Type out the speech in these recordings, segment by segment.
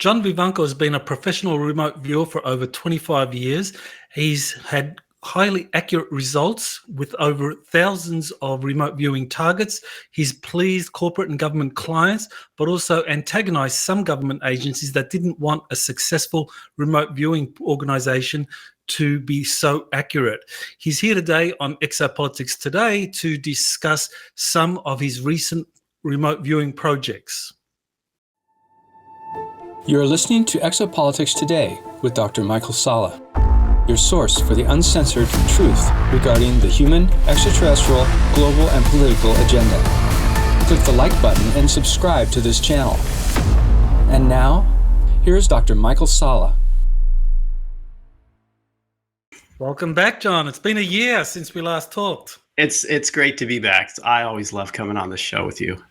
John Vivanco has been a professional remote viewer for over 25 years. He's had highly accurate results with over thousands of remote viewing targets. He's pleased corporate and government clients, but also antagonized some government agencies that didn't want a successful remote viewing organization to be so accurate. He's here today on Exopolitics Today to discuss some of his recent remote viewing projects. You're listening to Exopolitics Today with Dr. Michael Salla, your source for the uncensored truth regarding the human, extraterrestrial, global, and political agenda. Click the like button and subscribe to this channel. And now, here's Dr. Michael Salla. Welcome back, John. It's been a year since we last talked. It's great to be back. I always love coming on this show with you.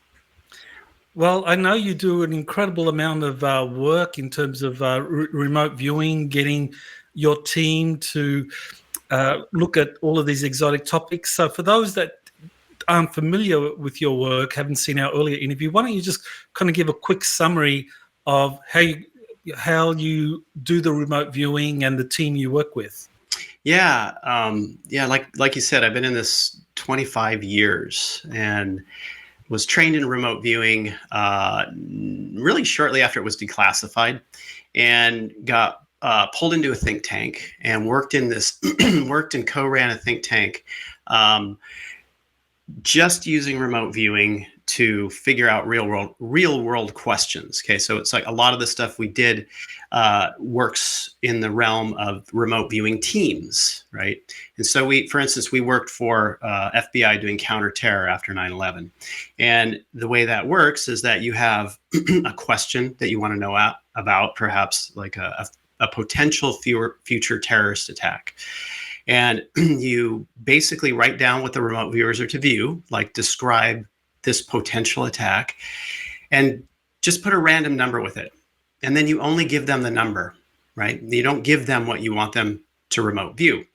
Well, I know you do an incredible amount of work in terms of remote viewing, getting your team to look at all of these exotic topics. So for those that aren't familiar with your work, haven't seen our earlier interview, why don't you just kind of give a quick summary of how you do the remote viewing and the team you work with? Yeah. Like you said, I've been in this 25 years and was trained in remote viewing really shortly after it was declassified, and got pulled into a think tank and worked and co-ran a think tank just using remote viewing to figure out real world questions. Okay, so it's like a lot of the stuff we did works in the realm of remote viewing teams, right? And so for instance, we worked for FBI doing counterterror after 9/11. And the way that works is that you have a question that you want to know about, perhaps like a potential future terrorist attack. And you basically write down what the remote viewers are to view, like describe this potential attack, and just put a random number with it. And then you only give them the number, right? You don't give them what you want them to remote view.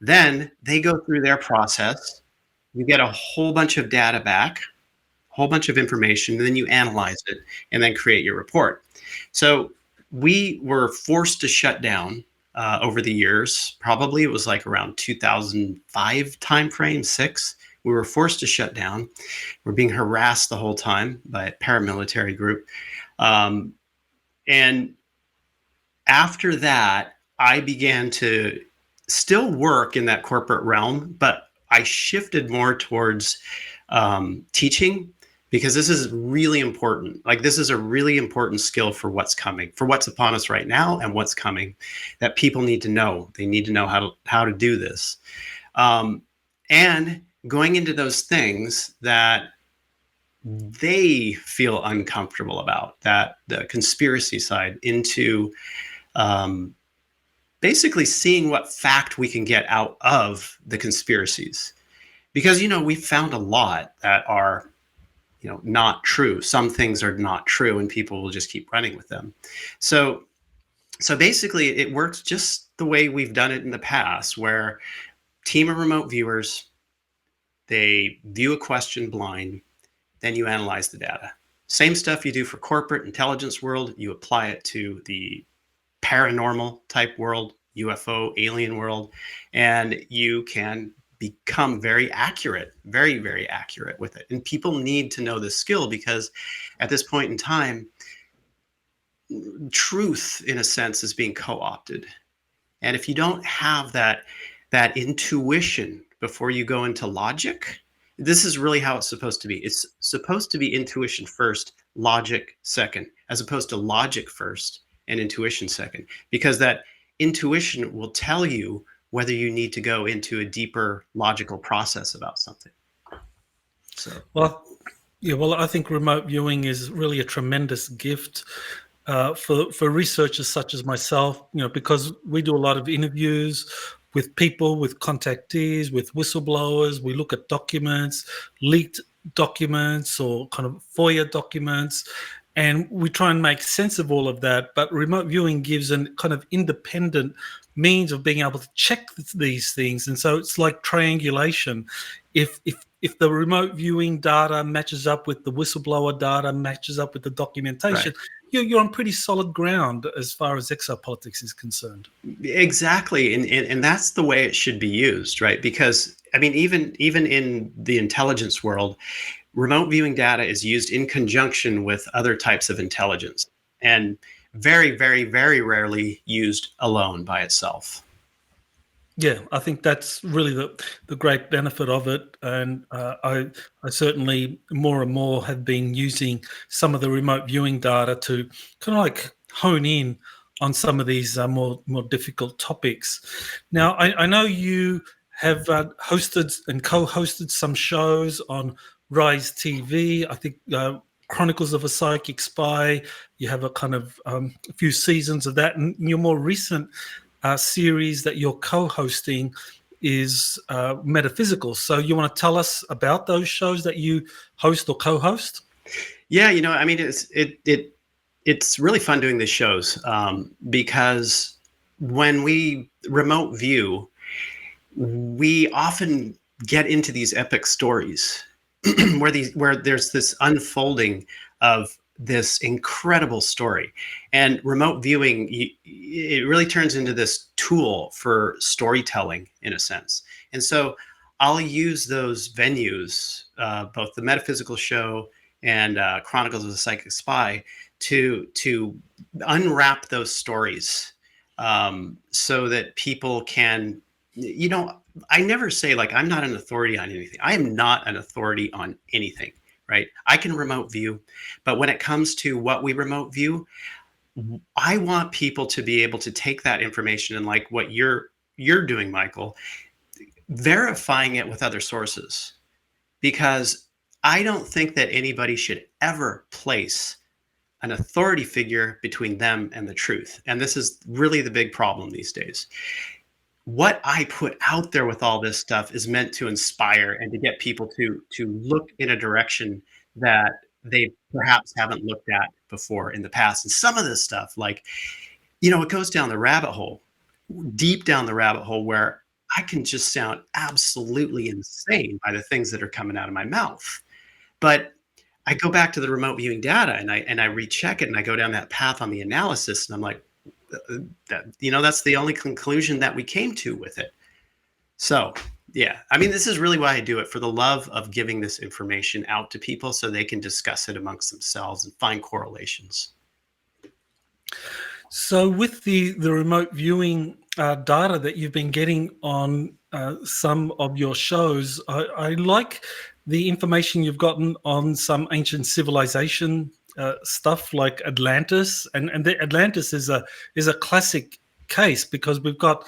Then they go through their process. You get a whole bunch of data back, a whole bunch of information, and then you analyze it and then create your report. So we were forced to shut down over the years. Probably it was like around 2005 timeframe, 6. We were forced to shut down. We're being harassed the whole time by a paramilitary group. And after that, I began to still work in that corporate realm, but I shifted more towards teaching, because this is really important. Like, this is a really important skill for what's coming, for what's upon us right now and what's coming, that people need to know. They need to know how to do this. And going into those things that they feel uncomfortable about, that the conspiracy side, into basically seeing what fact we can get out of the conspiracies. Because, we found a lot that are, not true. Some things are not true, and people will just keep running with them. So basically it works just the way we've done it in the past, where team of remote viewers, they view a question blind, then you analyze the data. Same stuff you do for corporate intelligence world, you apply it to the paranormal type world, UFO, alien world, and you can become very accurate, very, very accurate with it. And people need to know this skill, because at this point in time, truth, in a sense, is being co-opted. And if you don't have that intuition before you go into logic, this is really how it's supposed to be. It's supposed to be intuition first, logic second, as opposed to logic first and intuition second, because that intuition will tell you whether you need to go into a deeper logical process about something. So, well, I think remote viewing is really a tremendous gift for researchers such as myself, because we do a lot of interviews with people, with contactees, with whistleblowers. We look at documents, leaked documents, or kind of FOIA documents, and we try and make sense of all of that. But remote viewing gives a kind of independent means of being able to check these things. And so it's like triangulation. If the remote viewing data matches up with the whistleblower data, matches up with the documentation, right, you're on pretty solid ground as far as exopolitics is concerned. Exactly, and that's the way it should be used, right? Because I mean, even in the intelligence world, remote viewing data is used in conjunction with other types of intelligence, and very, very, very rarely used alone by itself. Yeah, I think that's really the great benefit of it, and I certainly more and more have been using some of the remote viewing data to kind of like hone in on some of these more difficult topics. Now, I know you have hosted and co-hosted some shows on Rise TV. I think Chronicles of a Psychic Spy. You have a kind of a few seasons of that, and your more recent series that you're co-hosting is Metaphysical. So you want to tell us about those shows that you host or co-host? Yeah, I mean, it's really fun doing these shows because when we remote view, we often get into these epic stories where there's this unfolding of this incredible story, and remote viewing, it really turns into this tool for storytelling in a sense. And so I'll use those venues, both the Metaphysical show and Chronicles of the Psychic Spy, to unwrap those stories, so that people can, I never say like I'm not an authority on anything. I am not an authority on anything. Right? I can remote view, but when it comes to what we remote view, I want people to be able to take that information and, like what you're doing, Michael, verifying it with other sources, because I don't think that anybody should ever place an authority figure between them and the truth. And this is really the big problem these days. What I put out there with all this stuff is meant to inspire and to get people to look in a direction that they perhaps haven't looked at before in the past. And some of this stuff, like, it goes down the rabbit hole, deep down the rabbit hole, where I can just sound absolutely insane by the things that are coming out of my mouth. But I go back to the remote viewing data and I recheck it, and I go down that path on the analysis, and I'm like, that's the only conclusion that we came to with it. So yeah, I mean, this is really why I do it, for the love of giving this information out to people so they can discuss it amongst themselves and find correlations. So with the remote viewing data that you've been getting on some of your shows, I like the information you've gotten on some ancient civilization stuff like Atlantis, and the Atlantis is a classic case, because we've got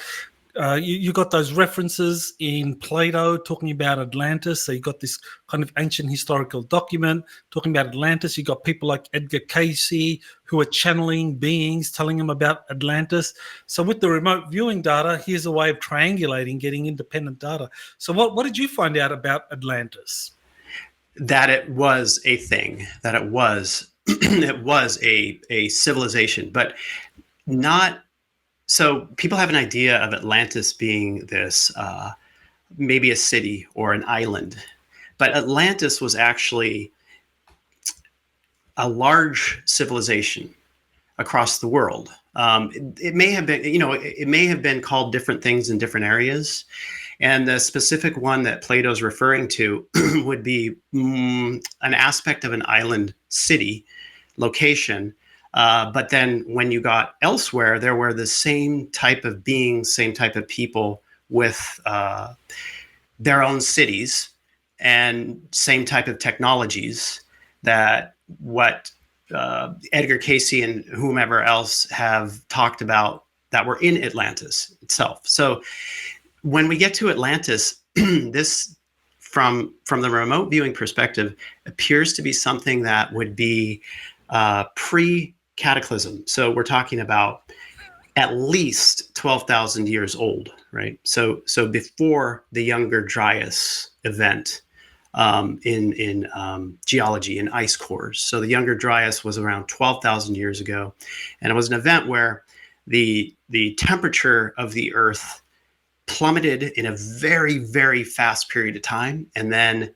you got those references in Plato talking about Atlantis. So you got this kind of ancient historical document talking about Atlantis. You got people like Edgar Cayce who are channeling beings, telling them about Atlantis. So with the remote viewing data, here's a way of triangulating, getting independent data. So what did you find out about Atlantis? That it was a thing, that it was it was a civilization, but not. So people have an idea of Atlantis being this maybe a city or an island, but Atlantis was actually a large civilization across the world. It may have been, it may have been called different things in different areas. And the specific one that Plato's referring to would be an aspect of an island city location. But then when you got elsewhere, there were the same type of beings, same type of people with their own cities and same type of technologies that what Edgar Cayce and whomever else have talked about that were in Atlantis itself. So when we get to Atlantis, this from the remote viewing perspective appears to be something that would be pre-cataclysm. So we're talking about at least 12,000 years old, right? So before the Younger Dryas event in geology, in ice cores. So the Younger Dryas was around 12,000 years ago, and it was an event where the temperature of the Earth plummeted in a very, very fast period of time, and then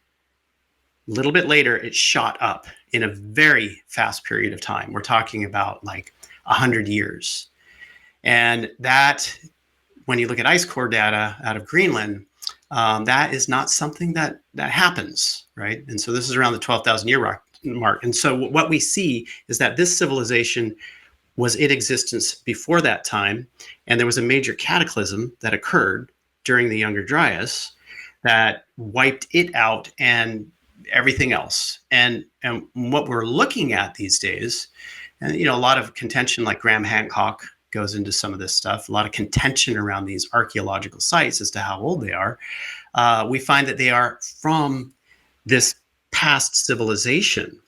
A little bit later, it shot up in a very fast period of time. We're talking about like 100 years. And that, when you look at ice core data out of Greenland, that is not something that happens, right? And so this is around the 12,000 year mark. And so what we see is that this civilization was in existence before that time, and there was a major cataclysm that occurred during the Younger Dryas that wiped it out and everything else. And what we're looking at these days, and a lot of contention, like Graham Hancock goes into some of this stuff, a lot of contention around these archaeological sites as to how old they are. We find that they are from this past civilization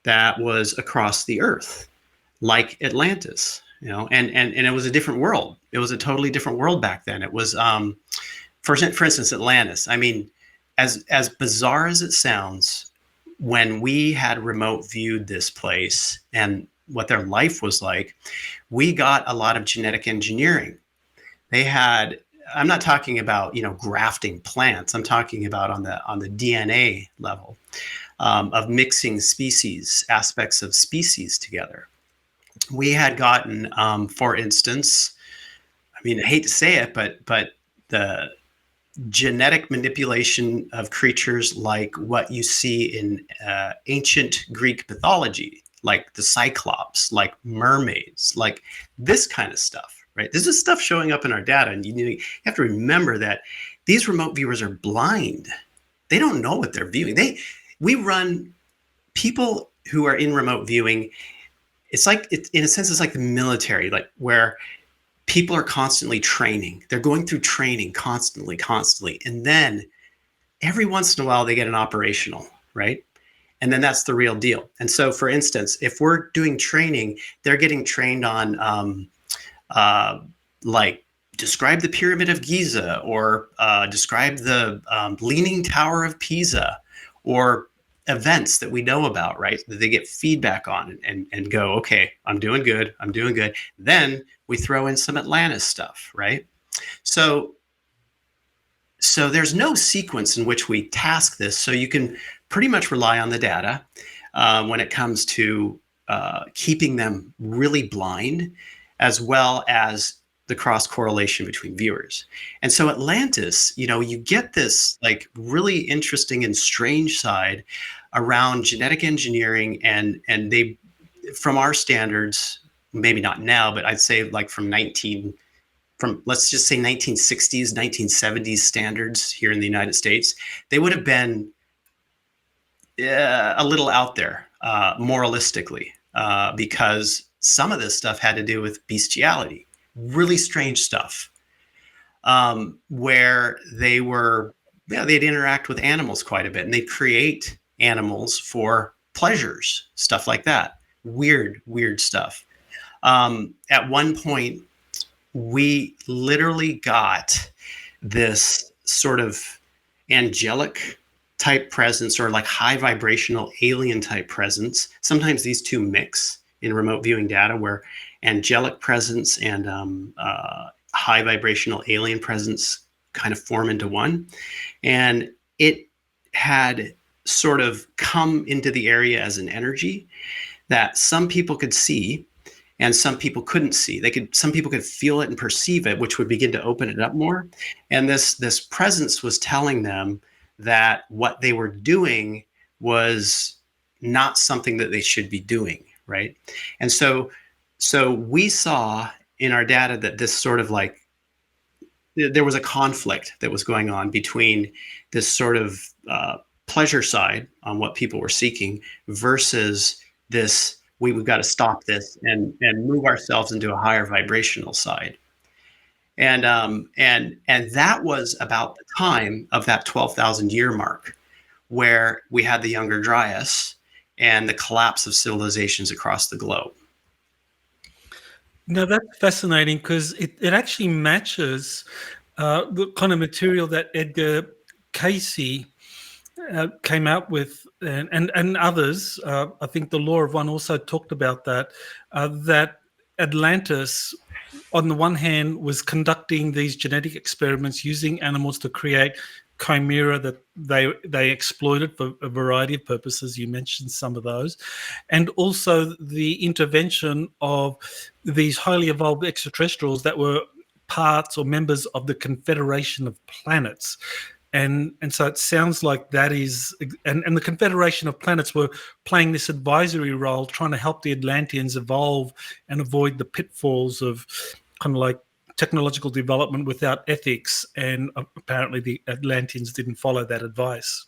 that was across the earth, like Atlantis, and it was a different world. It was a totally different world back then. It was, for instance, Atlantis. I mean, as bizarre as it sounds, when we had remote viewed this place and what their life was like, we got a lot of genetic engineering. They had, I'm not talking about, grafting plants. I'm talking about on the DNA level, of mixing species, aspects of species together. We had gotten, for instance, I mean, I hate to say it, but the genetic manipulation of creatures like what you see in ancient Greek mythology, like the Cyclops, like mermaids, like this kind of stuff, right? This is stuff showing up in our data. And you have to remember that these remote viewers are blind. They don't know what they're viewing. We run people who are in remote viewing. It's like, in a sense, it's like the military, like where people are constantly training. They're going through training constantly. And then every once in a while they get an operational, right? And then that's the real deal. And so, for instance, if we're doing training, they're getting trained on like describe the Pyramid of Giza, or describe the Leaning Tower of Pisa, or events that we know about, right? That they get feedback on and go, okay, I'm doing good. Then we throw in some Atlantis stuff, right? So there's no sequence in which we task this. So you can pretty much rely on the data when it comes to keeping them really blind, as well as the cross correlation between viewers. And so Atlantis, you get this like really interesting and strange side around genetic engineering, and they, from our standards, maybe not now, but I'd say like let's just say 1960s, 1970s standards here in the United States, they would have been a little out there moralistically, because some of this stuff had to do with bestiality, really strange stuff, where they'd interact with animals quite a bit, and they'd create animals for pleasures, stuff like that. Weird stuff. At one point, we literally got this sort of angelic type presence, or like high vibrational alien type presence. Sometimes these two mix in remote viewing data, where angelic presence and high vibrational alien presence kind of form into one. And it had sort of come into the area as an energy that some people could see and some people couldn't see. Some people could feel it and perceive it, which would begin to open it up more. And this presence was telling them that what they were doing was not something that they should be doing, right? And so we saw in our data that this sort of like, there was a conflict that was going on between this sort of pleasure side on what people were seeking versus this, we've got to stop this and move ourselves into a higher vibrational side. And that was about the time of that 12,000 year mark, where we had the Younger Dryas and the collapse of civilizations across the globe. No, that's fascinating, because it actually matches the kind of material that Edgar Cayce came out with, and others. I think the Law of One also talked about that, that Atlantis, on the one hand, was conducting these genetic experiments using animals to create chimera that they exploited for a variety of purposes. You mentioned some of those, and also the intervention of these highly evolved extraterrestrials that were parts or members of the Confederation of Planets. And so it sounds like that is, and the Confederation of Planets were playing this advisory role, trying to help the Atlanteans evolve and avoid the pitfalls of kind of like technological development without ethics. And apparently the Atlanteans didn't follow that advice.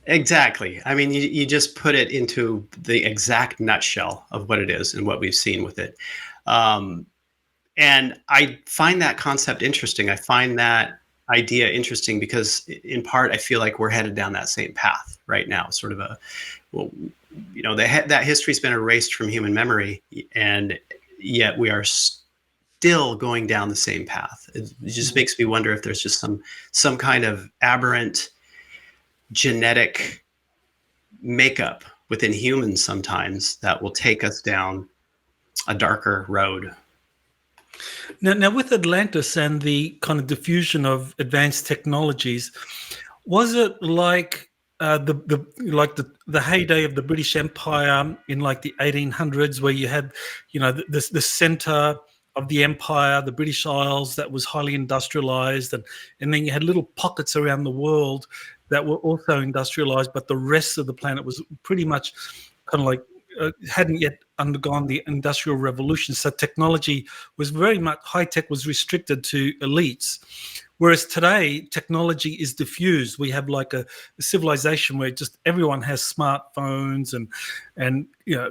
Exactly. I mean, you just put it into the exact nutshell of what it is and what we've seen with it. And I find that concept interesting. I find that idea interesting because in part, I feel like we're headed down that same path right now, sort of that history's been erased from human memory, and yet we are still going down the same path. It just makes me wonder if there's just some kind of aberrant genetic makeup within humans sometimes that will take us down a darker road. Now, with Atlantis and the kind of diffusion of advanced technologies, was it like the heyday of the British Empire in like the 1800s, where you had, the center of the empire, the British Isles, that was highly industrialized, and then you had little pockets around the world that were also industrialized, but the rest of the planet was pretty much kind of like hadn't yet undergone the industrial revolution. So technology was very much, high tech was restricted to elites. Whereas today, technology is diffused. We have like a civilization where just everyone has smartphones and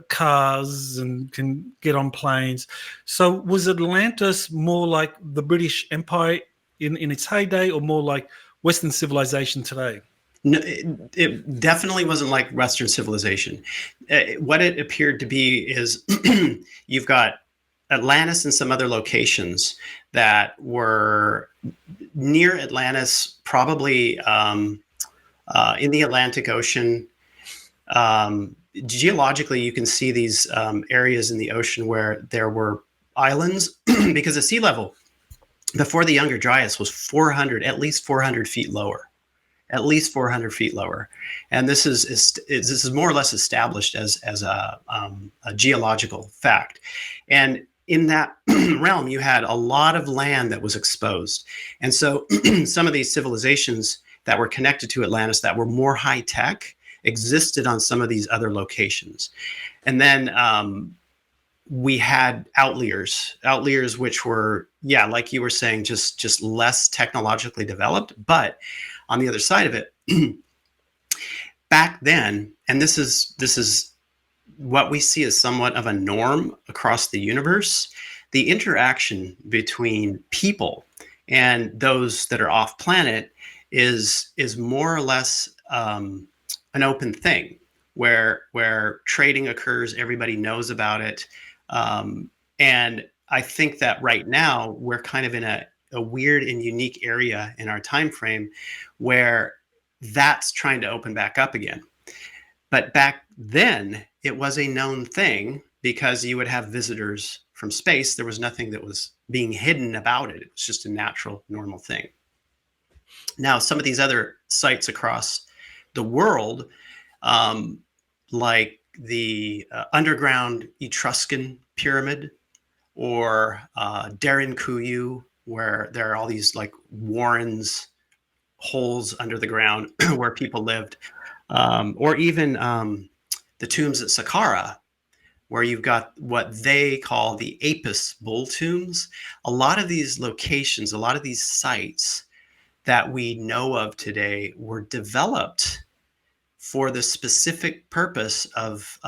cars and can get on planes. So was Atlantis more like the British Empire in its heyday, or more like Western civilization today? No, it definitely wasn't like Western civilization. What it appeared to be is you've got Atlantis and some other locations that were near Atlantis, probably in the Atlantic Ocean. Geologically, you can see these areas in the ocean where there were islands because the sea level before the Younger Dryas was at least 400 feet lower. At least 400 feet lower, and this is more or less established as a geological fact. And in that realm, you had a lot of land that was exposed, and so some of these civilizations that were connected to Atlantis that were more high tech existed on some of these other locations. And then we had outliers which were, like you were saying, just less technologically developed, but on the other side of it, back then, and this is what we see as somewhat of a norm across the universe, the interaction between people and those that are off planet is more or less an open thing, where trading occurs, everybody knows about it, and I think that right now we're kind of in a weird and unique area in our time frame where that's trying to open back up again. But back then, it was a known thing because you would have visitors from space. There was nothing that was being hidden about it. It was just a natural, normal thing. Now, some of these other sites across the world, like the underground Etruscan pyramid, or Derinkuyu, where there are all these like warrens, holes under the ground where people lived, or even the tombs at Saqquara, where you've got what they call the Apis bull tombs. A lot of these locations, a lot of these sites that we know of today were developed for the specific purpose of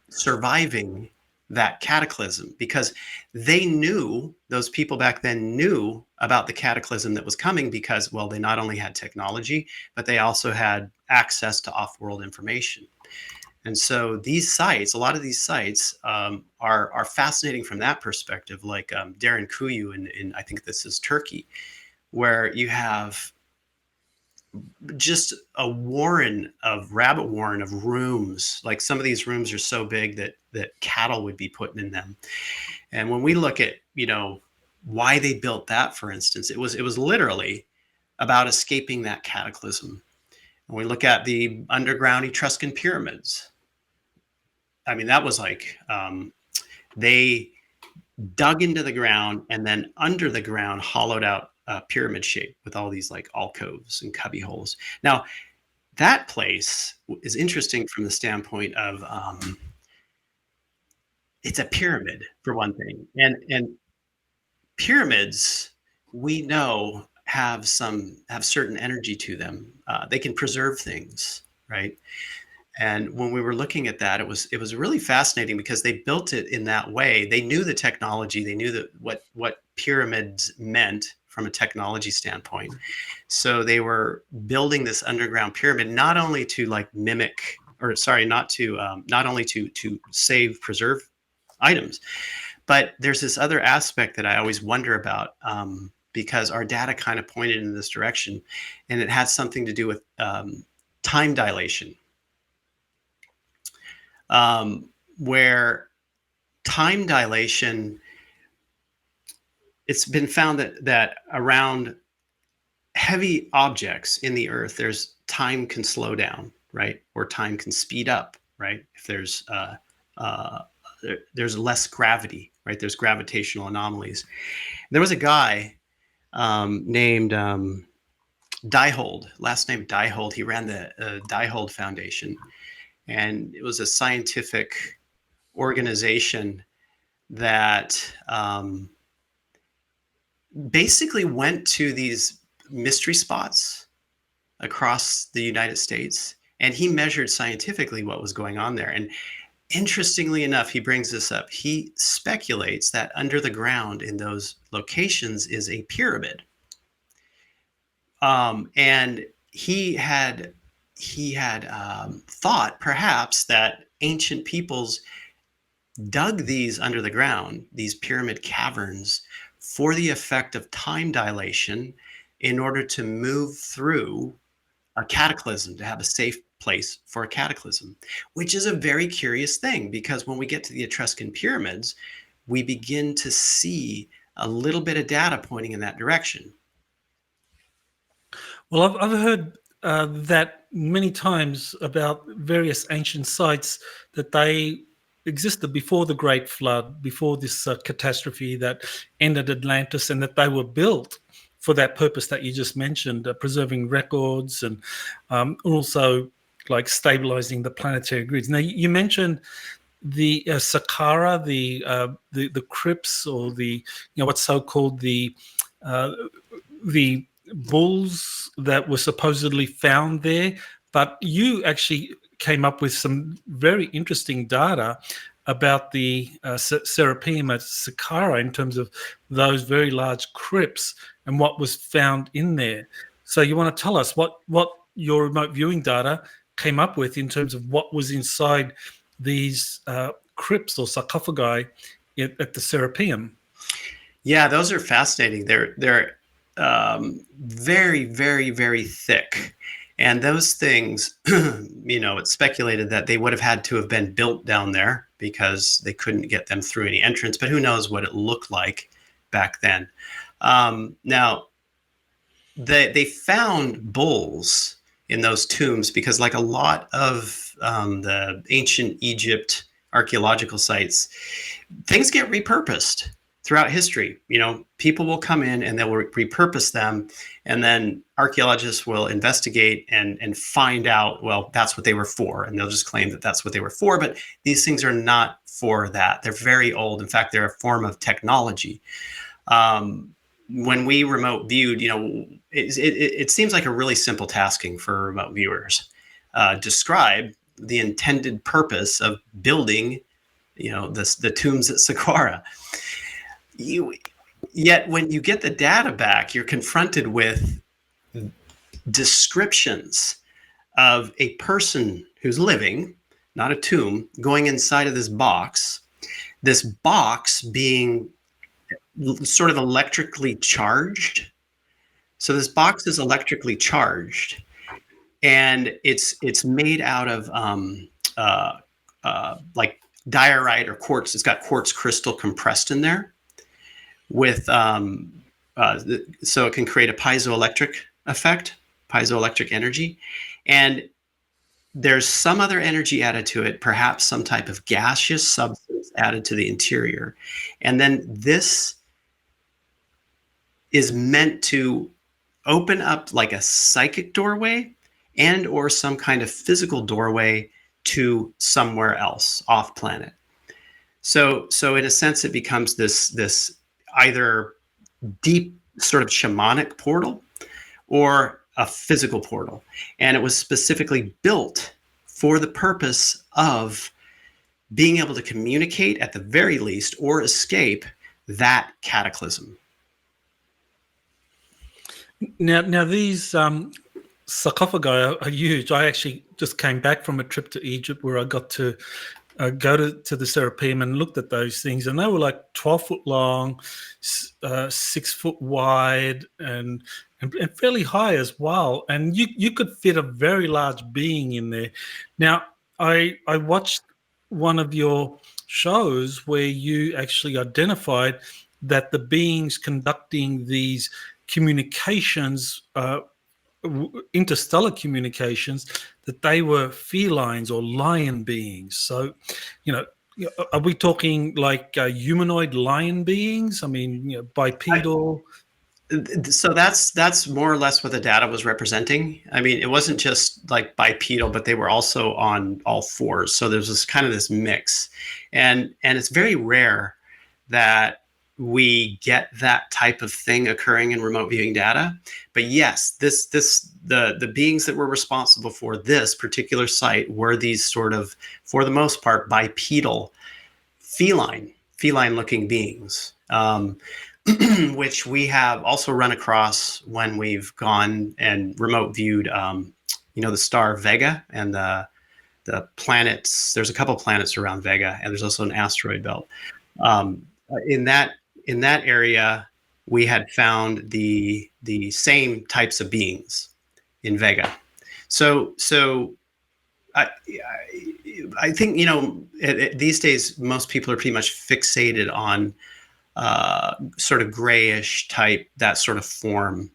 surviving that cataclysm, because they knew, those people back then knew about the cataclysm that was coming, because, well, they not only had technology, but they also had access to off-world information. And so these sites, a lot of these sites are fascinating from that perspective, like Derinkuyu in I think this is Turkey, where you have just a rabbit warren of rooms. Like some of these rooms are so big that cattle would be put in them. And when we look at, why they built that, for instance, it was literally about escaping that cataclysm. When we look at the underground Etruscan pyramids, I mean, that was like they dug into the ground and then under the ground hollowed out a pyramid shape with all these like alcoves and cubby holes. Now, that place is interesting from the standpoint of it's a pyramid for one thing, and pyramids we know have certain energy to them. They can preserve things, right? And when we were looking at that, it was really fascinating because they built it in that way. They knew the technology. They knew what pyramids meant from a technology standpoint. So they were building this underground pyramid not only to like mimic, or sorry, not only to preserve items, but there's this other aspect that I always wonder about. Because our data kind of pointed in this direction, and it had something to do with time dilation, where time dilation, it's been found that around heavy objects in the earth, time can slow down, right? Or time can speed up, right? If there's less gravity, right? There's gravitational anomalies. There was a guy named Diehold, last name Diehold. He ran the Diehold Foundation, and it was a scientific organization that basically went to these mystery spots across the United States, and he measured scientifically what was going on there. And interestingly enough, he brings this up. He speculates that under the ground in those locations is a pyramid. And he had thought perhaps that ancient peoples dug these under the ground, these pyramid caverns, for the effect of time dilation in order to move through a cataclysm, to have a safe place for a cataclysm, which is a very curious thing, because when we get to the Etruscan pyramids, we begin to see a little bit of data pointing in that direction. Well, I've heard that many times about various ancient sites, that they existed before the Great Flood, before this catastrophe that ended Atlantis, and that they were built for that purpose that you just mentioned, preserving records and also like stabilizing the planetary grids. Now, you mentioned the Saqquara, the crypts, or the what's so called the bulls that were supposedly found there, but you actually came up with some very interesting data about the Serapeum of Saqqara in terms of those very large crypts and what was found in there. So you want to tell us what your remote viewing data came up with in terms of what was inside these crypts or sarcophagi at the Serapeum? Yeah, those are fascinating. They're very, very, very thick. And those things, it's speculated that they would have had to have been built down there because they couldn't get them through any entrance, but who knows what it looked like back then. Now, they found bulls in those tombs because, like a lot of the ancient Egypt archaeological sites, things get repurposed throughout history. People will come in and they'll repurpose them, and then archaeologists will investigate and find out, well, that's what they were for, and they'll just claim that that's what they were for. But these things are not for that. They're very old. In fact, they're a form of technology. When we remote viewed, it seems like a really simple tasking for remote viewers. Describe the intended purpose of building, the tombs at Saqquara. Yet when you get the data back, you're confronted with descriptions of a person who's living, not a tomb, going inside of this box being sort of electrically charged. So this box is electrically charged, and it's made out of like diorite or quartz. It's got quartz crystal compressed in there with so it can create a piezoelectric effect, piezoelectric energy, and there's some other energy added to it, perhaps some type of gaseous substance added to the interior. And then this is meant to open up like a psychic doorway and or some kind of physical doorway to somewhere else off planet. So in a sense, it becomes this either deep sort of shamanic portal or a physical portal. And it was specifically built for the purpose of being able to communicate at the very least or escape that cataclysm. Now these sarcophagi are huge. I actually just came back from a trip to Egypt where I got to go to the Serapeum and looked at those things, and they were like 12 foot long, 6 foot wide, and fairly high as well. And you could fit a very large being in there. Now, I watched one of your shows where you actually identified that the beings conducting these communications, interstellar communications, that they were felines or lion beings. So, are we talking like humanoid lion beings? I mean, bipedal. So that's more or less what the data was representing. I mean, it wasn't just like bipedal, but they were also on all fours. So there's this kind of this mix, and it's very rare that we get that type of thing occurring in remote viewing data. But yes, the beings that were responsible for this particular site were these sort of, for the most part, bipedal, feline looking beings. Which we have also run across when we've gone and remote viewed, the star Vega and the planets. There's a couple planets around Vega, and there's also an asteroid belt. In that area, we had found the same types of beings in Vega. So I think these days most people are pretty much fixated on sort of grayish type, that sort of form.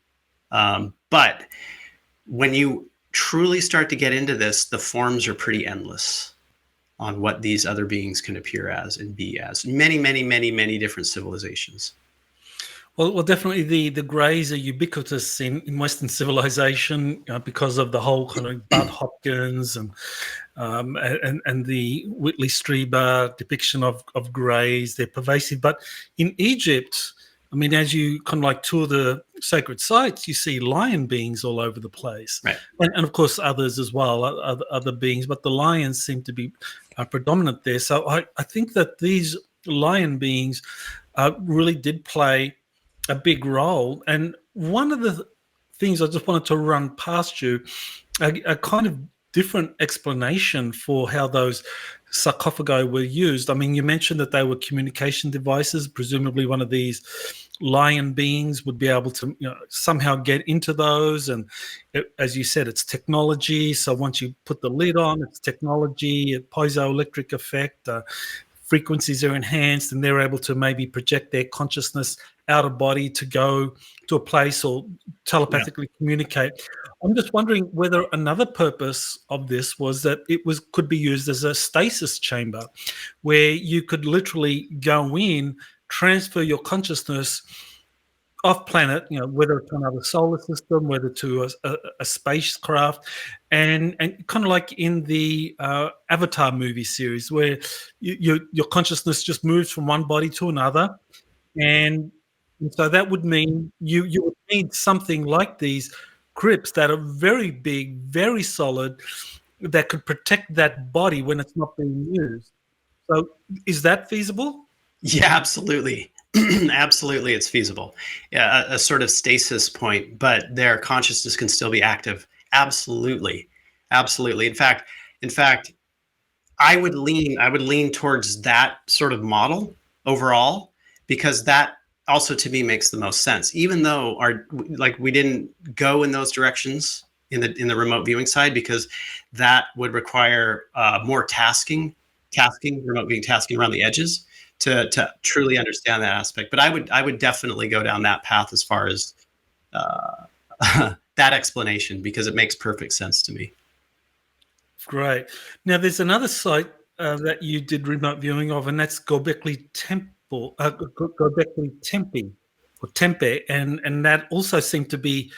But when you truly start to get into this, the forms are pretty endless on what these other beings can appear as and be as. Many, many, many, many different civilizations. Well, definitely the greys are ubiquitous in Western civilization because of the whole kind of Bud Hopkins and the Whitley Strieber depiction of greys. They're pervasive. But in Egypt, I mean, as you kind of like tour the sacred sites, you see lion beings all over the place. Right. And of course, others as well, other beings. But the lions seem to be predominant there. So I think that these lion beings really did play a big role. And one of the things I just wanted to run past you, a kind of different explanation for how those sarcophagi were used. I mean, you mentioned that they were communication devices. Presumably one of these lion beings would be able to somehow get into those. And as you said, it's technology. So once you put the lid on, it's technology, a piezoelectric effect, frequencies are enhanced, and they're able to maybe project their consciousness out of body to go to a place or telepathically communicate. I'm just wondering whether another purpose of this was that it could be used as a stasis chamber where you could literally go in, transfer your consciousness off planet, whether to another solar system, whether to a spacecraft, and kind of like in the Avatar movie series where your consciousness just moves from one body to another. And so that would mean you would need something like these crypts that are very big, very solid, that could protect that body when it's not being used. So is that feasible? Yeah, absolutely. Absolutely, it's feasible. Yeah, a sort of stasis point, but their consciousness can still be active. Absolutely. In fact, I would lean towards that sort of model overall, because that also to me makes the most sense. Even though we didn't go in those directions in the remote viewing side, because that would require more remote viewing tasking around the edges to truly understand that aspect. But I would definitely go down that path as far as that explanation, because it makes perfect sense to me. Great. Now, there's another site that you did remote viewing of, and that's Gobekli Temple, Gobekli Tempe, or Tempe, and that also seemed to be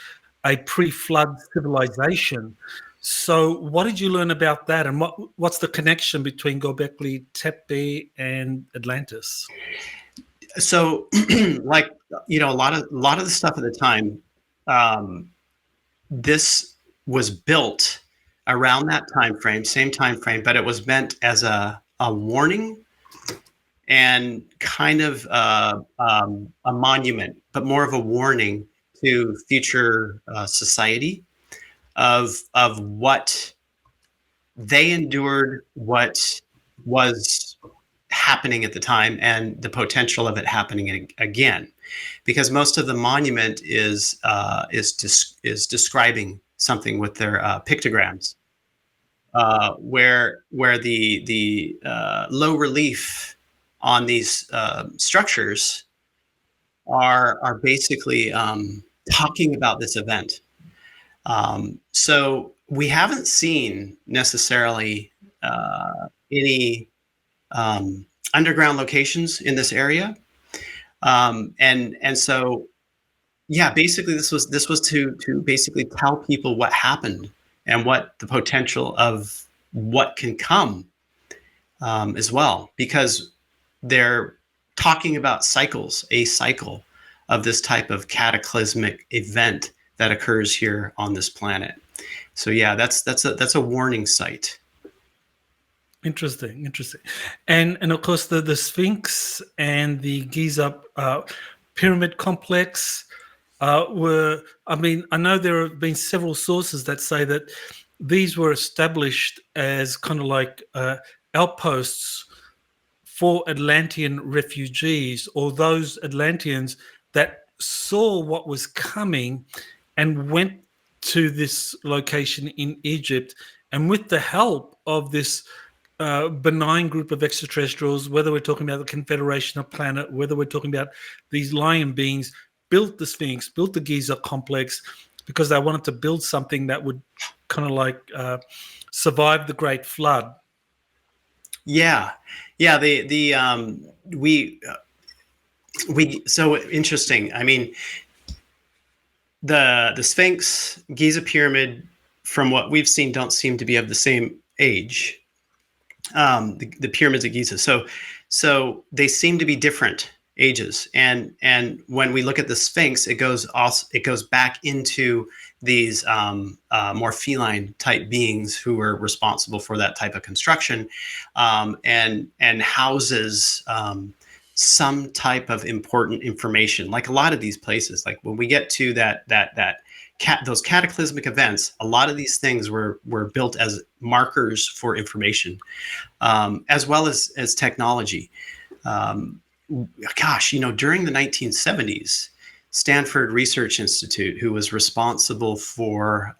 a pre-flood civilization. So, what did you learn about that, and what's the connection between Gobekli Tepe and Atlantis? So, like, a lot of the stuff at the time, this was built around that same time frame, but it was meant as a warning and kind of a monument, but more of a warning to future society of what they endured, what was happening at the time, and the potential of it happening again, because most of the monument is describing something with their pictograms, where the low relief on these structures are basically talking about this event. So we haven't seen necessarily any underground locations in this area, and so yeah, basically this was to basically tell people what happened and what the potential of what can come as well, because they're talking about a cycle of this type of cataclysmic event that occurs here on this planet. So yeah, that's a warning site. Interesting. And of course the Sphinx and the Giza pyramid complex were, I mean, I know there have been several sources that say that these were established as kind of like outposts for Atlantean refugees, or those Atlanteans that saw what was coming and went to this location in Egypt, and with the help of this benign group of extraterrestrials, whether we're talking about the Confederation of Planet, whether we're talking about these lion beings, built the Sphinx, built the Giza complex, because they wanted to build something that would kind of like survive the Great Flood. Yeah. We so interesting. I mean, the Sphinx, Giza pyramid, from what we've seen, don't seem to be of the same age. The pyramids at Giza, so they seem to be different ages, and when we look at the Sphinx, it goes back into these more feline type beings who were responsible for that type of construction, and houses some type of important information. Like a lot of these places, like when we get to those cataclysmic events, a lot of these things were built as markers for information, as well as technology. Gosh, during the 1970s, Stanford Research Institute, who was responsible for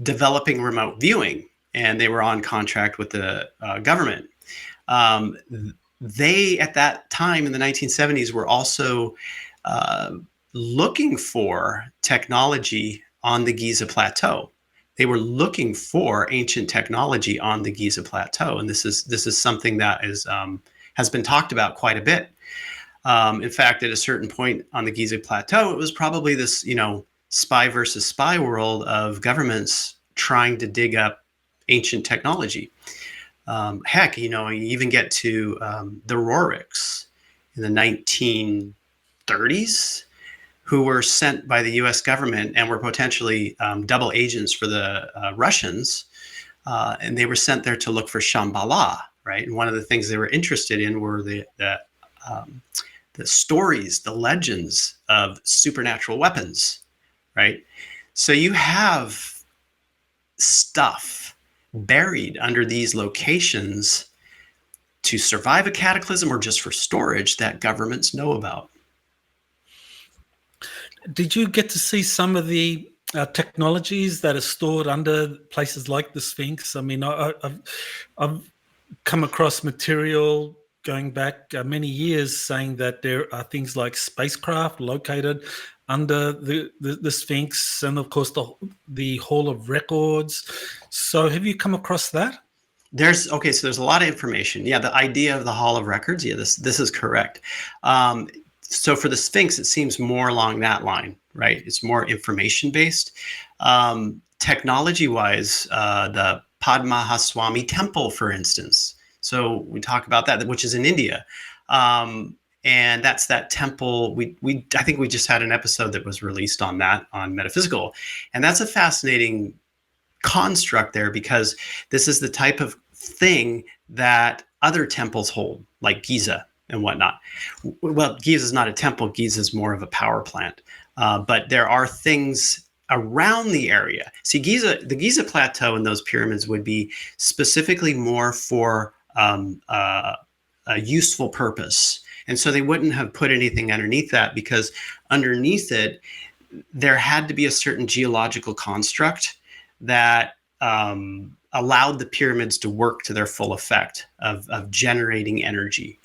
developing remote viewing, and they were on contract with the government. They, at that time in the 1970s, were also looking for technology on the Giza Plateau. They were looking for ancient technology on the Giza Plateau, and this is something that has been talked about quite a bit. In fact, at a certain point on the Giza Plateau, it was probably this, spy versus spy world of governments trying to dig up ancient technology. Heck, you even get to the Roriks in the 1930s, who were sent by the U.S. government and were potentially double agents for the Russians, and they were sent there to look for Shambhala, right? And one of the things they were interested in were the stories, the legends of supernatural weapons, right? So you have stuff buried under these locations to survive a cataclysm or just for storage that governments know about. Did you get to see some of the technologies that are stored under places like the Sphinx? I mean, I've come across material going back many years, saying that there are things like spacecraft located under the Sphinx, and of course the Hall of Records. So, have you come across that? So there's a lot of information. Yeah, the idea of the Hall of Records. Yeah, this is correct. So for the Sphinx, it seems more along that line, right? It's more information based. Technology wise, the Padmanabhaswamy Temple, for instance. So we talk about that, which is in India. And that's that temple. I think we just had an episode that was released on that, on metaphysical, and that's a fascinating construct there, because this is the type of thing that other temples hold, like Giza and whatnot. Well, Giza is not a temple. Giza is more of a power plant. But there are things around the area. See, the Giza Plateau and those pyramids would be specifically more for a useful purpose. And so they wouldn't have put anything underneath that, because underneath it, there had to be a certain geological construct that allowed the pyramids to work to their full effect of generating energy.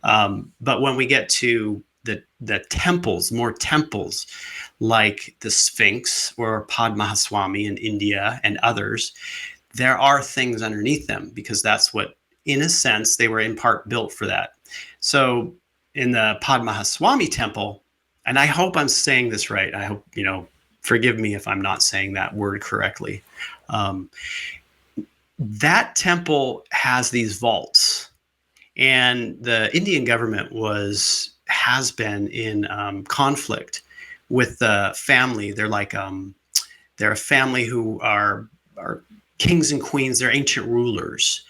But when we get to the temples, more temples like the Sphinx or Padmanabhaswamy in India and others, there are things underneath them, because that's what, in a sense, they were in part built for that. So in the Padmanabhaswamy Temple, and I hope I'm saying this right. I hope, forgive me if I'm not saying that word correctly. That temple has these vaults, and the Indian government has been in conflict with the family. They're like they're a family who are kings and queens. They're ancient rulers.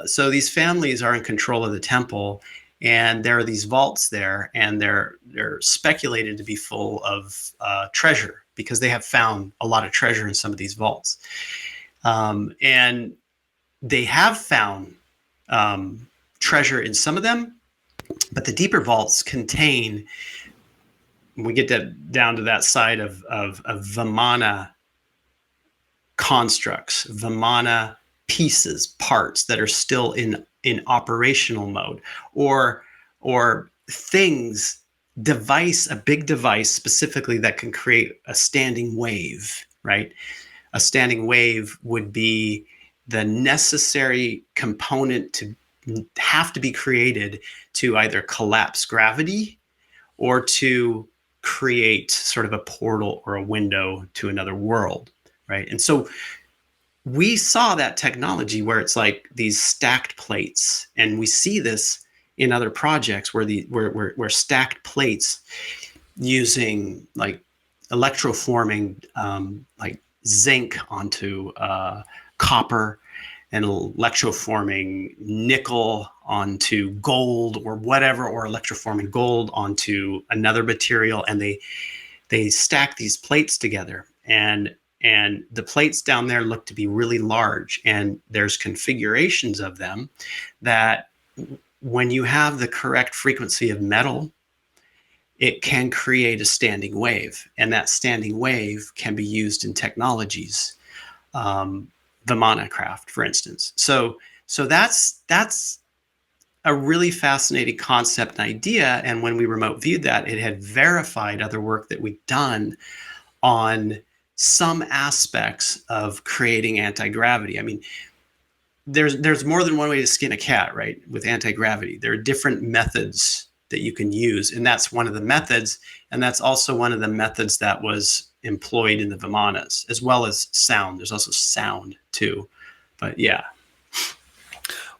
So these families are in control of the temple, and there are these vaults there, and they're speculated to be full of treasure, because they have found a lot of treasure in some of these vaults. And they have found treasure in some of them, but the deeper vaults contain, when we get down to that side of Vimana constructs, Vimana pieces, parts that are still in operational mode, or things, a big device specifically that can create a standing wave, right? A standing wave would be the necessary component to have to be created to either collapse gravity or to create sort of a portal or a window to another world, right? And so we saw that technology where it's like these stacked plates, and we see this in other projects where stacked plates using like electroforming like zinc onto copper, and electroforming nickel onto gold or whatever, or electroforming gold onto another material, and they stack these plates together, and the plates down there look to be really large, and there's configurations of them that when you have the correct frequency of metal, it can create a standing wave, and that standing wave can be used in technologies, Vimana craft, for instance. So that's a really fascinating concept and idea. And when we remote viewed that, it had verified other work that we'd done on some aspects of creating anti-gravity. I mean, there's more than one way to skin a cat, right? With anti-gravity, there are different methods that you can use, and that's one of the methods, and that's also one of the methods that was employed in the Vimanas, as well as sound. There's also sound too, but yeah.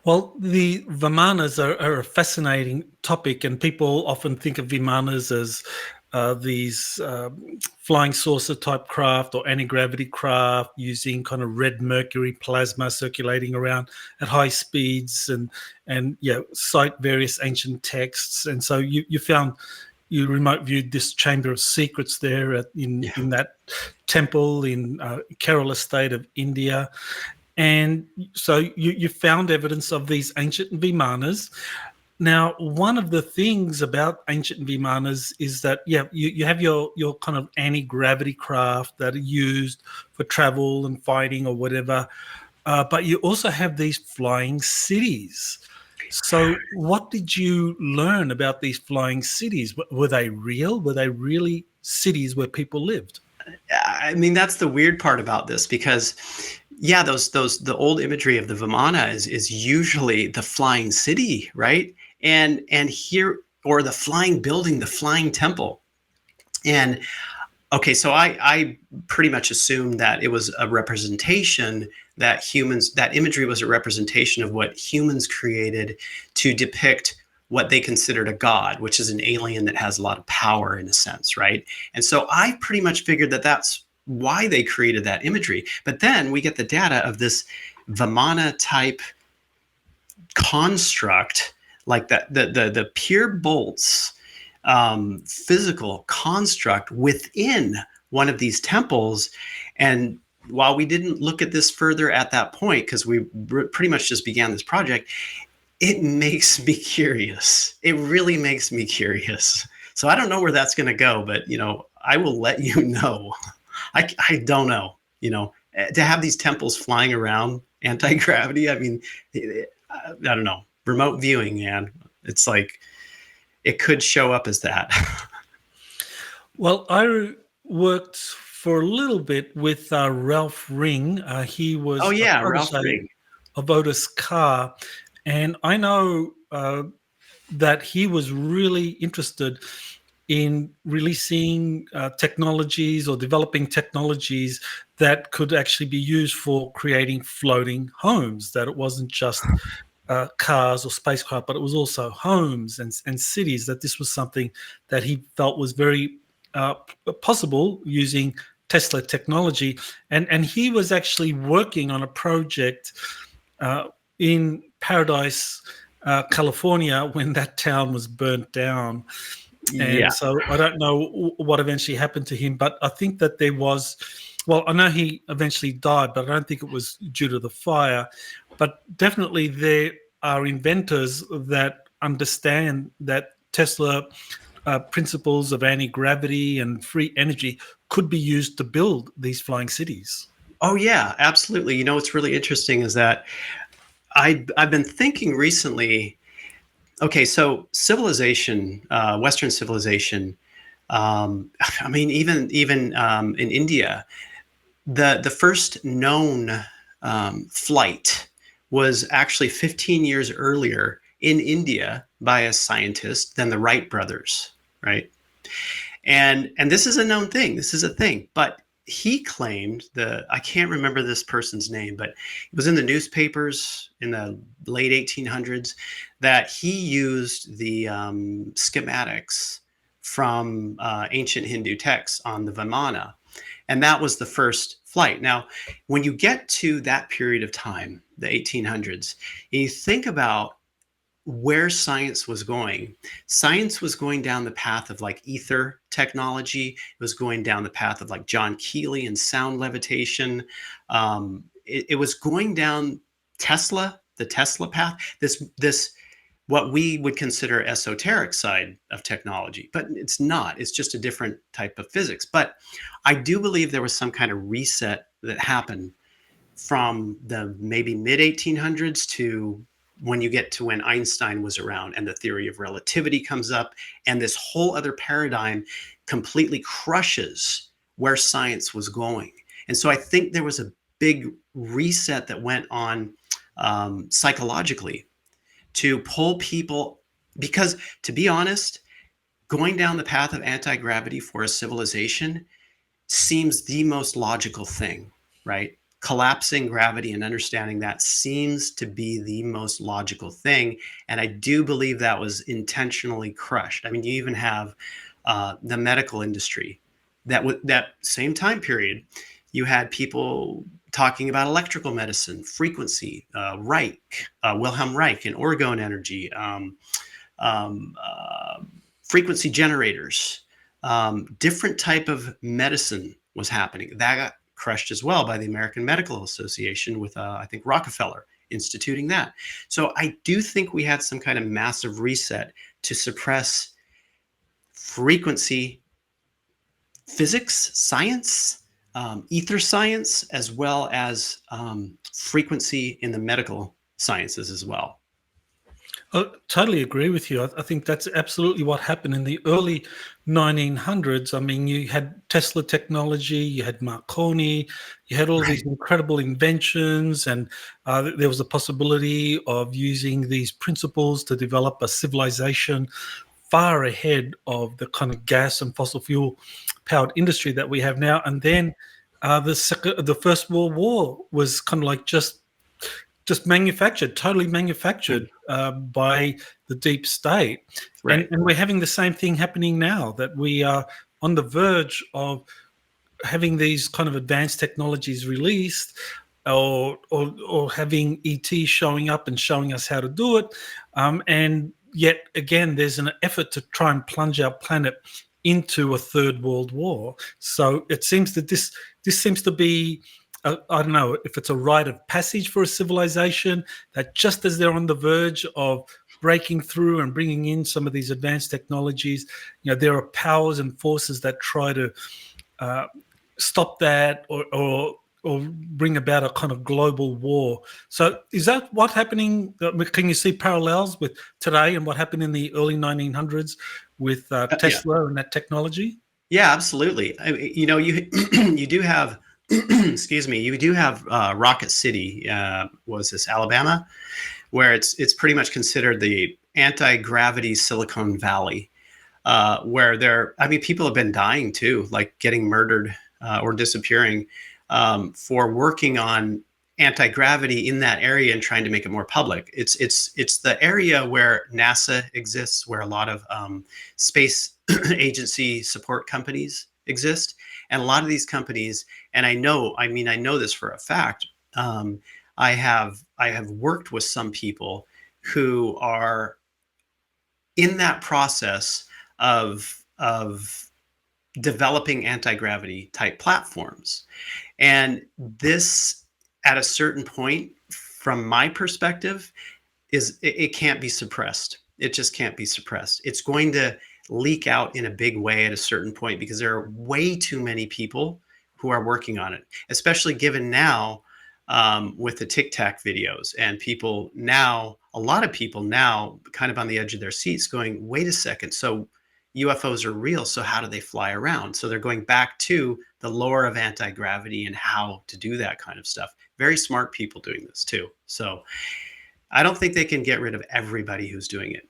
Well, the Vimanas are a fascinating topic, and people often think of Vimanas as these flying saucer type craft or anti-gravity craft using kind of red mercury plasma circulating around at high speeds, and cite various ancient texts. And so you remote viewed this chamber of secrets there in that temple in Kerala state of India. And so you found evidence of these ancient Vimanas. Now, one of the things about ancient Vimanas is that, you have your kind of anti-gravity craft that are used for travel and fighting or whatever, but you also have these flying cities. So, what did you learn about these flying cities? Were they real? Were they really cities where people lived? I mean, that's the weird part about this because, yeah, the old imagery of the Vimana is usually the flying city, right? And here, or the flying building, the flying temple. And okay, so I pretty much assumed that it was a representation that imagery was a representation of what humans created to depict what they considered a god, which is an alien that has a lot of power in a sense, right? And so I pretty much figured that that's why they created that imagery. But then we get the data of this Vimana type construct, like that the pure bolts physical construct within one of these temples. And while we didn't look at this further at that point, because we pretty much just began this project, it makes me curious. It really makes me curious. So I don't know where that's going to go, but I will let you know. I don't know. To have these temples flying around, anti-gravity. I mean, I don't know. Remote viewing, man. It's like it could show up as that. Well, I worked for a little bit with Ralph Ring. He was Oh a yeah, Ralph protege Ring. of Otis Carr, and I know that he was really interested in releasing technologies or developing technologies that could actually be used for creating floating homes, that it wasn't just cars or spacecraft, but it was also homes and cities, that this was something that he felt was very possible using Tesla technology. And he was actually working on a project in Paradise, California, when that town was burnt down. Yeah. And so I don't know what eventually happened to him, but I think that there was, well, I know he eventually died, but I don't think it was due to the fire. But definitely there are inventors that understand that Tesla principles of anti-gravity and free energy could be used to build these flying cities. Oh yeah, absolutely. What's really interesting is that I've been thinking recently. Okay, so civilization, Western civilization. I mean, even in India, the first known flight was actually 15 years earlier in India by a scientist than the Wright brothers, right? And this is a known thing. This is a thing, but he claimed I can't remember this person's name, but it was in the newspapers in the late 1800s that he used the schematics from ancient Hindu texts on the Vimana. And that was the first flight. Now, when you get to that period of time, the 1800s, you think about where science was going. Science was going down the path of like ether technology. It was going down the path of like John Keely and sound levitation. It was going down the Tesla path. This what we would consider esoteric side of technology, but it's not. It's just a different type of physics. But I do believe there was some kind of reset that happened from the maybe mid 1800s to when you get to when Einstein was around and the theory of relativity comes up, and this whole other paradigm completely crushes where science was going. And so I think there was a big reset that went on psychologically to pull people, because to be honest, going down the path of anti-gravity for a civilization seems the most logical thing, right? Collapsing gravity and understanding that seems to be the most logical thing. And I do believe that was intentionally crushed. I mean, you even have the medical industry that same time period, you had people talking about electrical medicine, frequency, Wilhelm Reich and orgone energy, frequency generators, different type of medicine was happening. That got crushed as well by the American Medical Association with, I think, Rockefeller instituting that. So I do think we had some kind of massive reset to suppress frequency, physics, science, ether science, as well as frequency in the medical sciences as well. I totally agree with you. I think that's absolutely what happened in the early 1900s. I mean, you had Tesla technology, you had Marconi, you had all Right. these incredible inventions, and there was a possibility of using these principles to develop a civilization far ahead of the kind of gas and fossil fuel powered industry that we have now. And then the First World War was kind of like just manufactured, totally manufactured by the deep state. Right. And we're having the same thing happening now, that we are on the verge of having these kind of advanced technologies released, or having ET showing up and showing us how to do it. And yet again, there's an effort to try and plunge our planet into a third world war. So it seems that this seems to be, I don't know if it's a rite of passage for a civilization, that just as they're on the verge of breaking through and bringing in some of these advanced technologies, there are powers and forces that try to stop that, or bring about a kind of global war. So is that what's happening? Can you see parallels with today and what happened in the early 1900s with Tesla and that technology? Yeah, absolutely. I mean, you you do have, excuse me, you do have Rocket City. Was this Alabama, where it's pretty much considered the anti-gravity Silicon Valley, where people have been dying too, like getting murdered or disappearing for working on anti-gravity in that area and trying to make it more public. It's the area where NASA exists, where a lot of space agency support companies exist, and a lot of these companies, and I know this for a fact. I have worked with some people who are in that process of developing anti-gravity type platforms. And this, at a certain point, from my perspective, it can't be suppressed. It just can't be suppressed. It's going to leak out in a big way at a certain point, because there are way too many people who are working on it, especially given now with the Tic Tac videos, and a lot of people now kind of on the edge of their seats going, wait a second, so UFOs are real, so how do they fly around? So they're going back to the lore of anti-gravity and how to do that kind of stuff. Very smart people doing this too. So I don't think they can get rid of everybody who's doing it.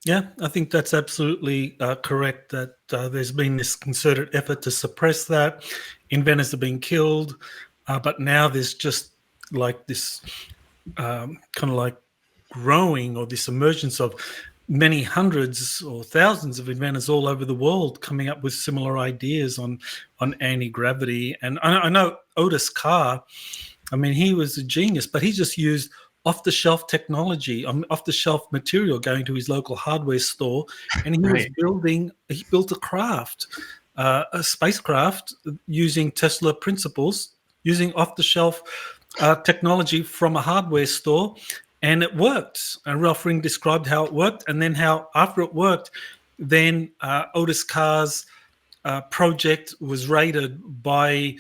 Yeah, I think that's absolutely correct, that there's been this concerted effort to suppress that. Inventors have been killed, but now there's just like this kind of like growing, or this emergence of many hundreds or thousands of inventors all over the world coming up with similar ideas on anti-gravity. And I know Otis Carr, I mean, he was a genius, but he just used off-the-shelf technology, off-the-shelf material, going to his local hardware store, and he built a craft, a spacecraft, using Tesla principles, using off-the-shelf technology from a hardware store, and it worked. And Ralph Ring described how it worked, and then how after it worked, then Otis Carr's project was raided by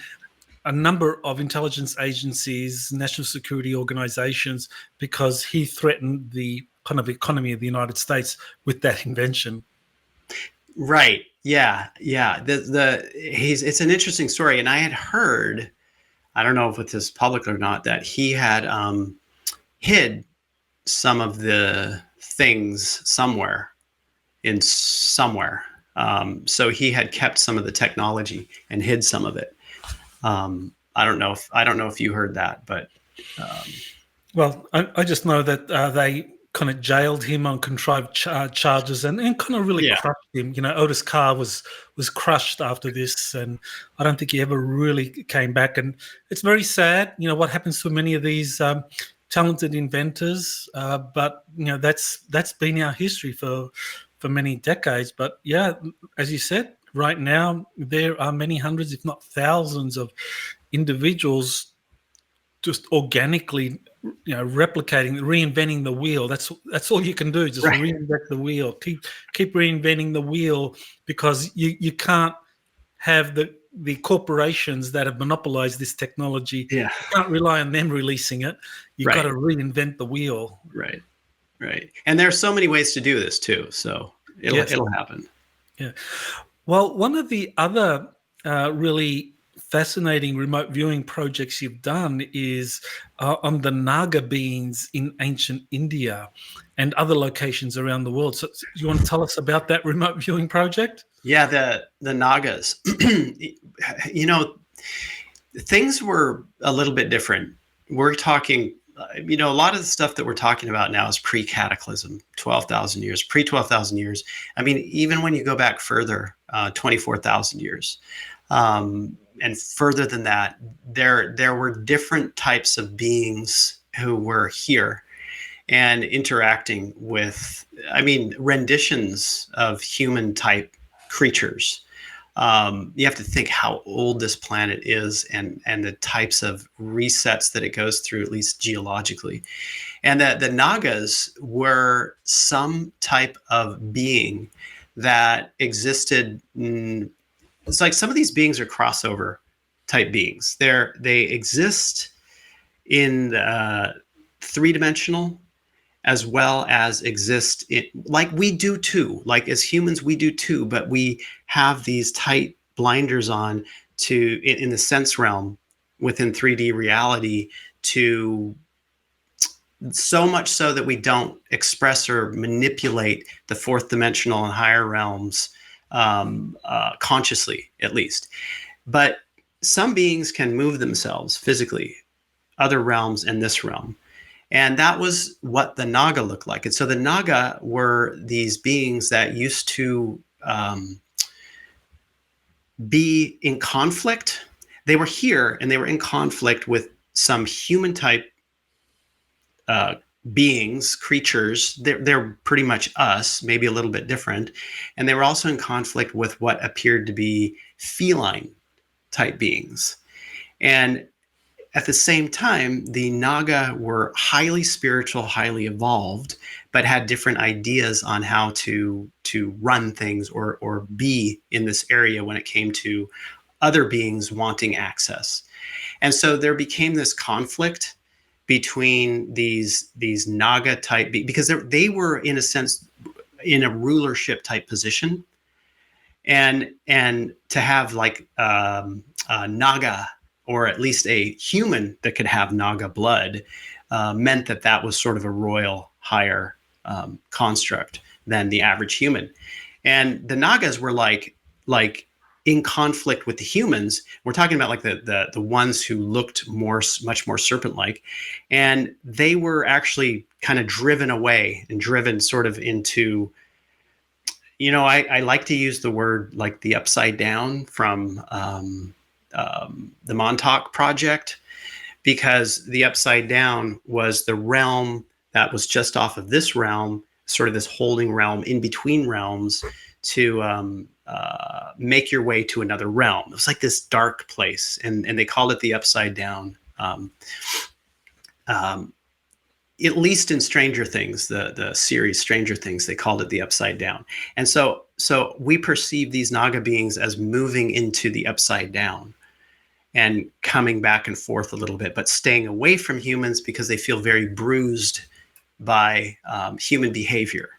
a number of intelligence agencies, national security organizations, because he threatened the kind of economy of the United States with that invention. Right. Yeah. Yeah. It's an interesting story. And I had heard, I don't know if it's public or not, that he had hid some of the things somewhere. So he had kept some of the technology and hid some of it. I don't know if you heard that, but well, I just know that they kind of jailed him on contrived charges, and kind of really crushed him. Otis Carr was crushed after this, and I don't think he ever really came back. And it's very sad, what happens to many of these talented inventors. But that's been our history for many decades. But yeah, as you said, right now there are many hundreds, if not thousands, of individuals just organically, replicating, reinventing the wheel. That's all you can do. Just reinvent the wheel. Keep reinventing the wheel, because you can't have the corporations that have monopolized this technology. Yeah. You can't rely on them releasing it. You've got to reinvent the wheel. Right. Right. And there are so many ways to do this too. So it'll happen. Yeah. Well, one of the other really fascinating remote viewing projects you've done is on the Naga beings in ancient India and other locations around the world. So you want to tell us about that remote viewing project? Yeah, the Nagas. Things were a little bit different. We're talking, a lot of the stuff that we're talking about now is pre-cataclysm, 12,000 years, pre-12,000 years. I mean, even when you go back further, 24,000 years, and further than that, there were different types of beings who were here and interacting with, renditions of human type creatures. You have to think how old this planet is and the types of resets that it goes through, at least geologically. And the Nagas were some type of being that existed. It's like some of these beings are crossover type beings. They exist in three-dimensional as well as exist in, like we do too, like as humans we do too, but we have these tight blinders on to in the sense realm within 3D reality, to so much so that we don't express or manipulate the fourth dimensional and higher realms consciously, at least. But some beings can move themselves physically, other realms and this realm. And that was what the Naga looked like. And so the Naga were these beings that used to be in conflict. They were here and they were in conflict with some human type beings, creatures. They're pretty much us, maybe a little bit different. And they were also in conflict with what appeared to be feline type beings. And at the same time, the Naga were highly spiritual, highly evolved, but had different ideas on how to run things or be in this area when it came to other beings wanting access. And so there became this conflict between these Naga type because they were in a sense in a rulership type position, and to have like Naga, or at least a human that could have Naga blood, meant that was sort of a royal higher construct than the average human. And the Nagas were like in conflict with the humans. We're talking about like the ones who looked much more serpent-like, and they were actually kind of driven away and driven sort of into, I like to use the word like the upside down from the Montauk Project, because the upside down was the realm that was just off of this realm, sort of this holding realm in between realms, to make your way to another realm. It was like this dark place, and they called it the upside down. At least in Stranger Things, the series Stranger Things, they called it the upside down. And so we perceive these Naga beings as moving into the upside down and coming back and forth a little bit, but staying away from humans because they feel very bruised by human behavior.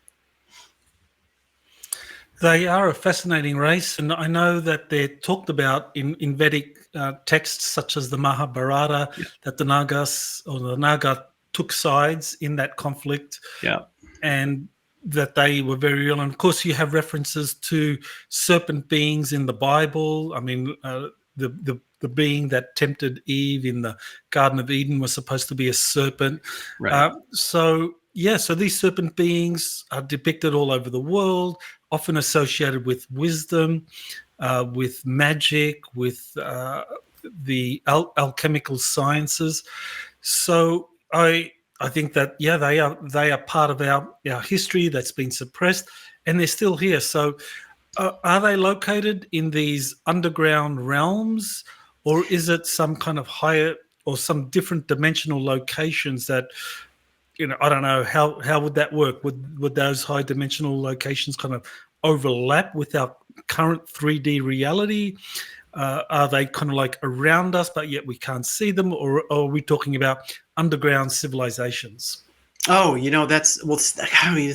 They are a fascinating race, and I know that they're talked about in Vedic texts such as the Mahabharata, that the Naga took sides in that conflict, and that they were very real. And of course, you have references to serpent beings in the Bible. I mean, the being that tempted Eve in the Garden of Eden was supposed to be a serpent. Right. So these serpent beings are depicted all over the world, often associated with wisdom, with magic, with the alchemical sciences. So I think that they are part of our history that's been suppressed, and they're still here. So are they located in these underground realms, or is it some kind of higher or some different dimensional locations that, I don't know, how would that work? Would those high dimensional locations kind of overlap with our current 3D reality? Are they kind of like around us, but yet we can't see them? Or are we talking about underground civilizations? Oh, that's well. I mean,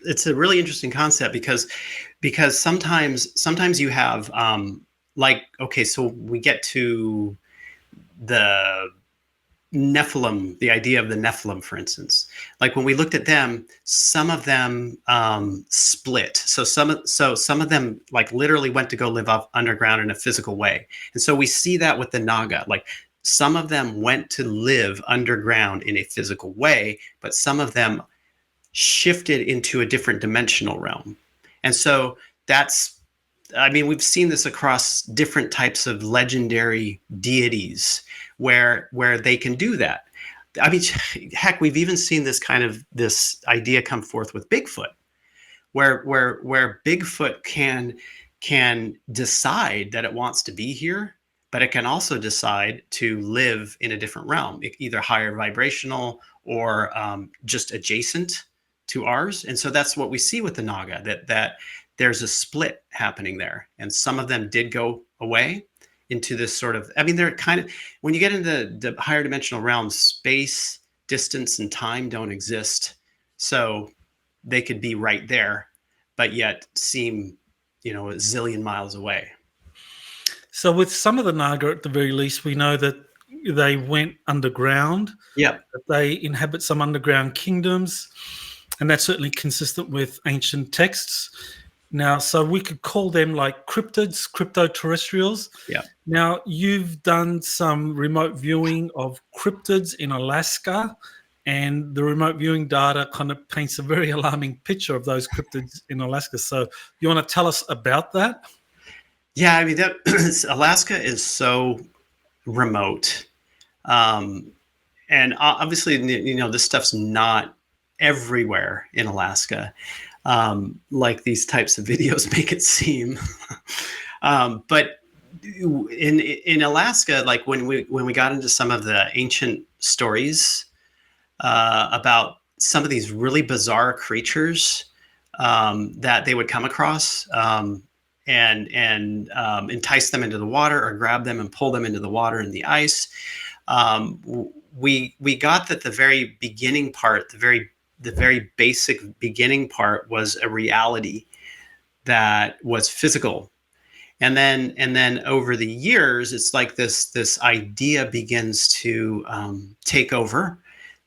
it's a really interesting concept because sometimes you have like, okay, so we get to the Nephilim, the idea of the Nephilim, for instance. Like when we looked at them, some of them split. So some of them like literally went to go live up underground in a physical way. And so we see that with the Naga. Like some of them went to live underground in a physical way, but some of them shifted into a different dimensional realm. And so that's, I mean, we've seen this across different types of legendary deities where they can do that. I mean, heck, we've even seen this idea come forth with Bigfoot, where Bigfoot can decide that it wants to be here, but it can also decide to live in a different realm, either higher vibrational or just adjacent to ours. And so that's what we see with the Naga, that there's a split happening there. And some of them did go away into this sort of, I mean, they're kind of, when you get into the higher dimensional realms, space, distance, and time don't exist. So they could be right there, but yet seem, a zillion miles away. So with some of the Naga, at the very least, we know that they went underground. Yeah. That they inhabit some underground kingdoms, and that's certainly consistent with ancient texts. Now, so we could call them like cryptids, cryptoterrestrials. Yeah. Now, you've done some remote viewing of cryptids in Alaska, and the remote viewing data kind of paints a very alarming picture of those cryptids in Alaska. So you want to tell us about that? Yeah, I mean, Alaska is so remote. And obviously, this stuff's not everywhere in Alaska, like these types of videos make it seem. But in Alaska, like when we got into some of the ancient stories about some of these really bizarre creatures that they would come across, and entice them into the water or grab them and pull them into the water and the ice. We got that the very beginning part, the very basic beginning part was a reality that was physical. And then over the years, it's like this idea begins to take over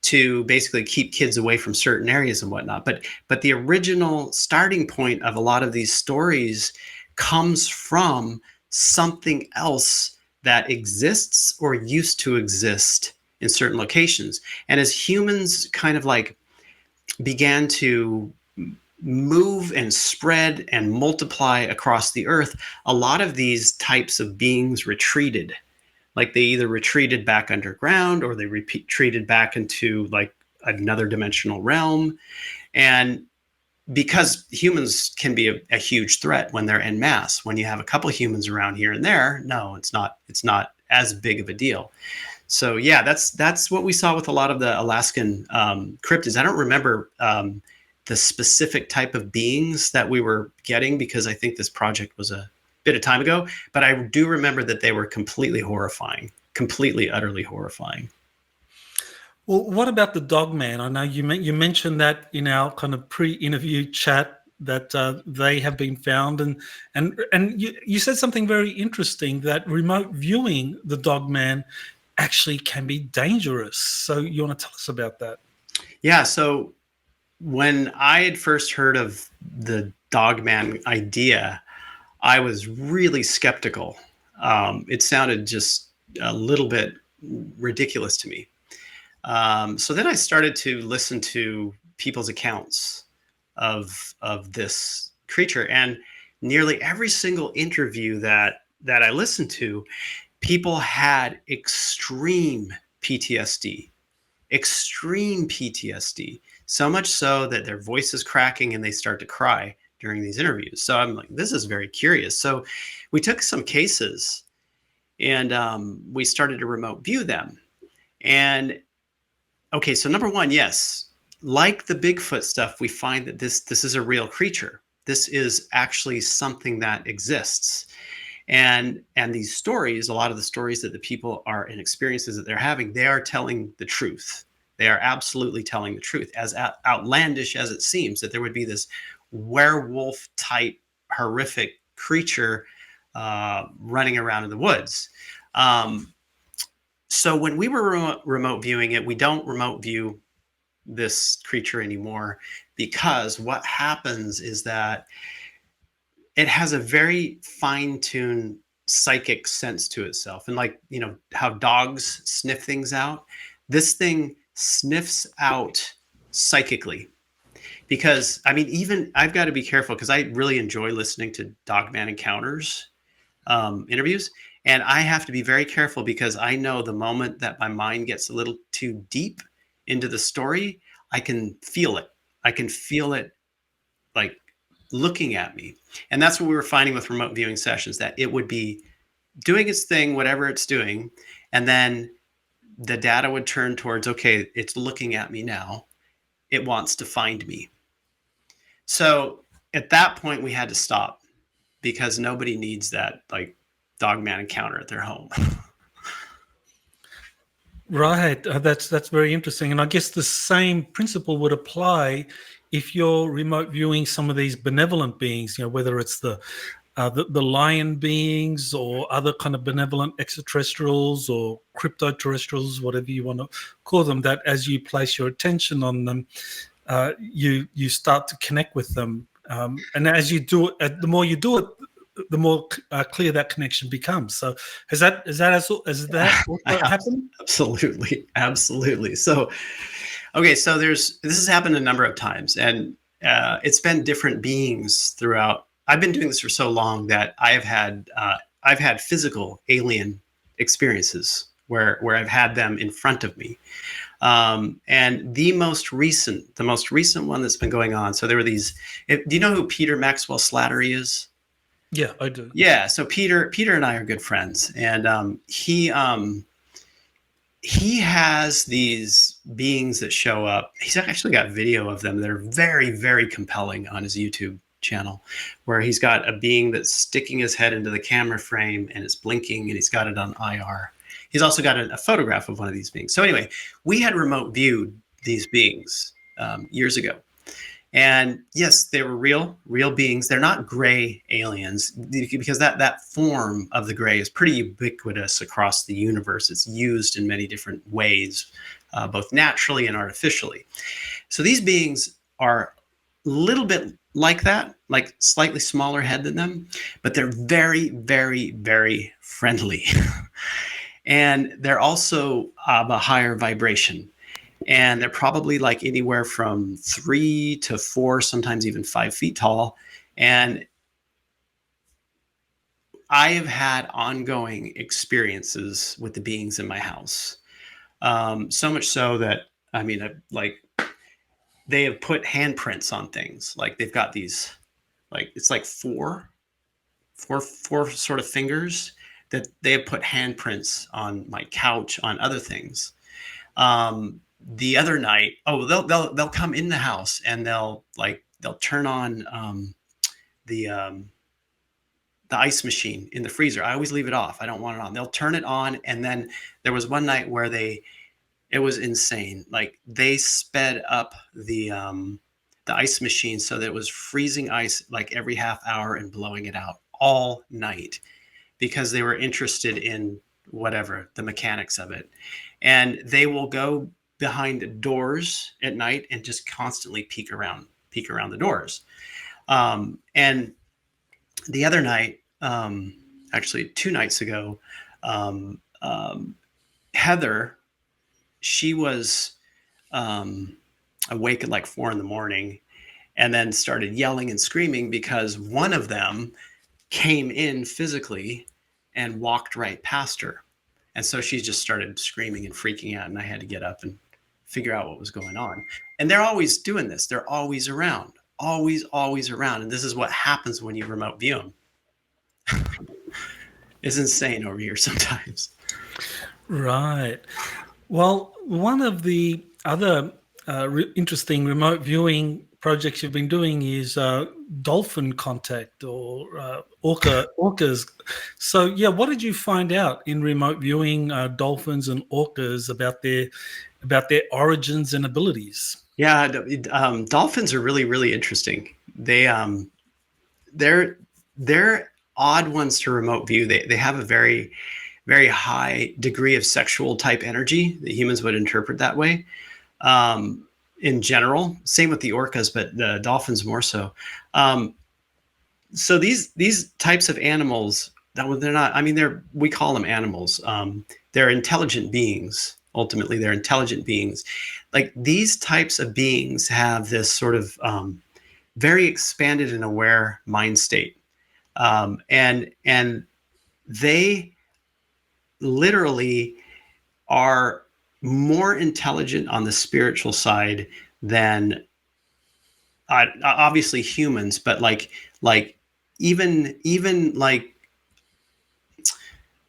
to basically keep kids away from certain areas and whatnot. But the original starting point of a lot of these stories comes from something else that exists or used to exist in certain locations. And as humans kind of like began to move and spread and multiply across the earth, a lot of these types of beings retreated. Like they either retreated back underground or they retreated back into like another dimensional realm. And because humans can be a huge threat when they're en masse. When you have a couple of humans around here and there, no, it's not as big of a deal. So yeah, that's what we saw with a lot of the Alaskan cryptids. I don't remember the specific type of beings that we were getting because I think this project was a bit of time ago, but I do remember that they were completely horrifying, completely, utterly horrifying. Well, what about the Dogman? I know you mentioned that in our kind of pre-interview chat that they have been found, and you said something very interesting, that remote viewing the Dogman actually can be dangerous. So you want to tell us about that? Yeah. So when I had first heard of the Dogman idea, I was really skeptical. It sounded just a little bit ridiculous to me. So then I started to listen to people's accounts of this creature, and nearly every single interview that I listened to, people had extreme PTSD, so much so that their voice is cracking and they start to cry during these interviews. So I'm like, this is very curious. So we took some cases and we started to remote view them. And okay, so number one, yes, like the Bigfoot stuff, we find that this is a real creature. This is actually something that exists. And these stories, a lot of the stories that the people are and experiences that they're having, they are telling the truth. They are absolutely telling the truth, as outlandish as it seems, that there would be this werewolf type horrific creature running around in the woods. So when we were remote viewing it, we don't remote view this creature anymore, because what happens is that it has a very fine-tuned psychic sense to itself. And like, you know, how dogs sniff things out, this thing sniffs out psychically. Because, I mean, even I've got to be careful, because I really enjoy listening to Dogman Encounters interviews. And I have to be very careful, because I know the moment that my mind gets a little too deep into the story, I can feel it. I can feel it like looking at me. And that's what we were finding with remote viewing sessions, that it would be doing its thing, whatever it's doing. And then the data would turn towards, okay, it's looking at me now. It wants to find me. So at that point, we had to stop, because nobody needs that like Dogman encounter at their home. Right. That's very interesting. And I guess the same principle would apply if you're remote viewing some of these benevolent beings, you know, whether it's the lion beings or other kind of benevolent extraterrestrials or cryptoterrestrials, whatever you want to call them, that as you place your attention on them, you start to connect with them. And as you do it, the more you do it, the more clear that connection becomes. So has that happened? Absolutely. So, okay, so this has happened a number of times, and it's been different beings throughout. I've been doing this for so long that I've had physical alien experiences where I've had them in front of me. And the most recent one that's been going on. So there were these. Do you know who Peter Maxwell Slattery is? Yeah, I do. Yeah, so Peter and I are good friends, and he has these beings that show up. He's actually got video of them that are very, very compelling on his YouTube channel, where he's got a being that's sticking his head into the camera frame and it's blinking, and he's got it on IR. He's also got a photograph of one of these beings. So anyway, we had remote viewed these beings years ago. And yes, they were real beings. They're not gray aliens, because that form of the gray is pretty ubiquitous across the universe. It's used in many different ways, both naturally and artificially. So these beings are a little bit like that, like slightly smaller head than them, but they're very, very, very friendly. And they're also of a higher vibration. And they're probably like anywhere from 3 to 4, sometimes even 5 feet tall. And I have had ongoing experiences with the beings in my house. So much so that, I mean, like they have put handprints on things. Like they've got these, like, it's like four sort of fingers that they have put handprints on my couch, on other things. The other night, they'll come in the house and they'll turn on the ice machine in the freezer. I always leave it off. I don't want it on. They'll turn it on, and then there was one night where it was insane. Like they sped up the ice machine so that it was freezing ice like every half hour and blowing it out all night, because they were interested in whatever the mechanics of it. And they will go behind doors at night and just constantly peek around the doors. And the other night, actually 2 nights ago, Heather, she was awake at like 4 a.m. and then started yelling and screaming because one of them came in physically and walked right past her. And so she just started screaming and freaking out, and I had to get up and figure out what was going on. And they're always doing this. They're always around, always around. And this is what happens when you remote view them. It's insane over here sometimes. Right. Well, one of the other interesting remote viewing projects you've been doing is dolphin contact or orcas. So yeah, what did you find out in remote viewing dolphins and orcas about their origins and abilities? Yeah, dolphins are really, really interesting. They're odd ones to remote view. They have a very, very high degree of sexual type energy that humans would interpret that way. In general, same with the orcas, but the dolphins more so. So these types of animals, they're not. I mean, we call them animals. They're intelligent beings. Ultimately, they're intelligent beings. Like these types of beings have this sort of very expanded and aware mind state, and they literally are more intelligent on the spiritual side than obviously humans, but like even like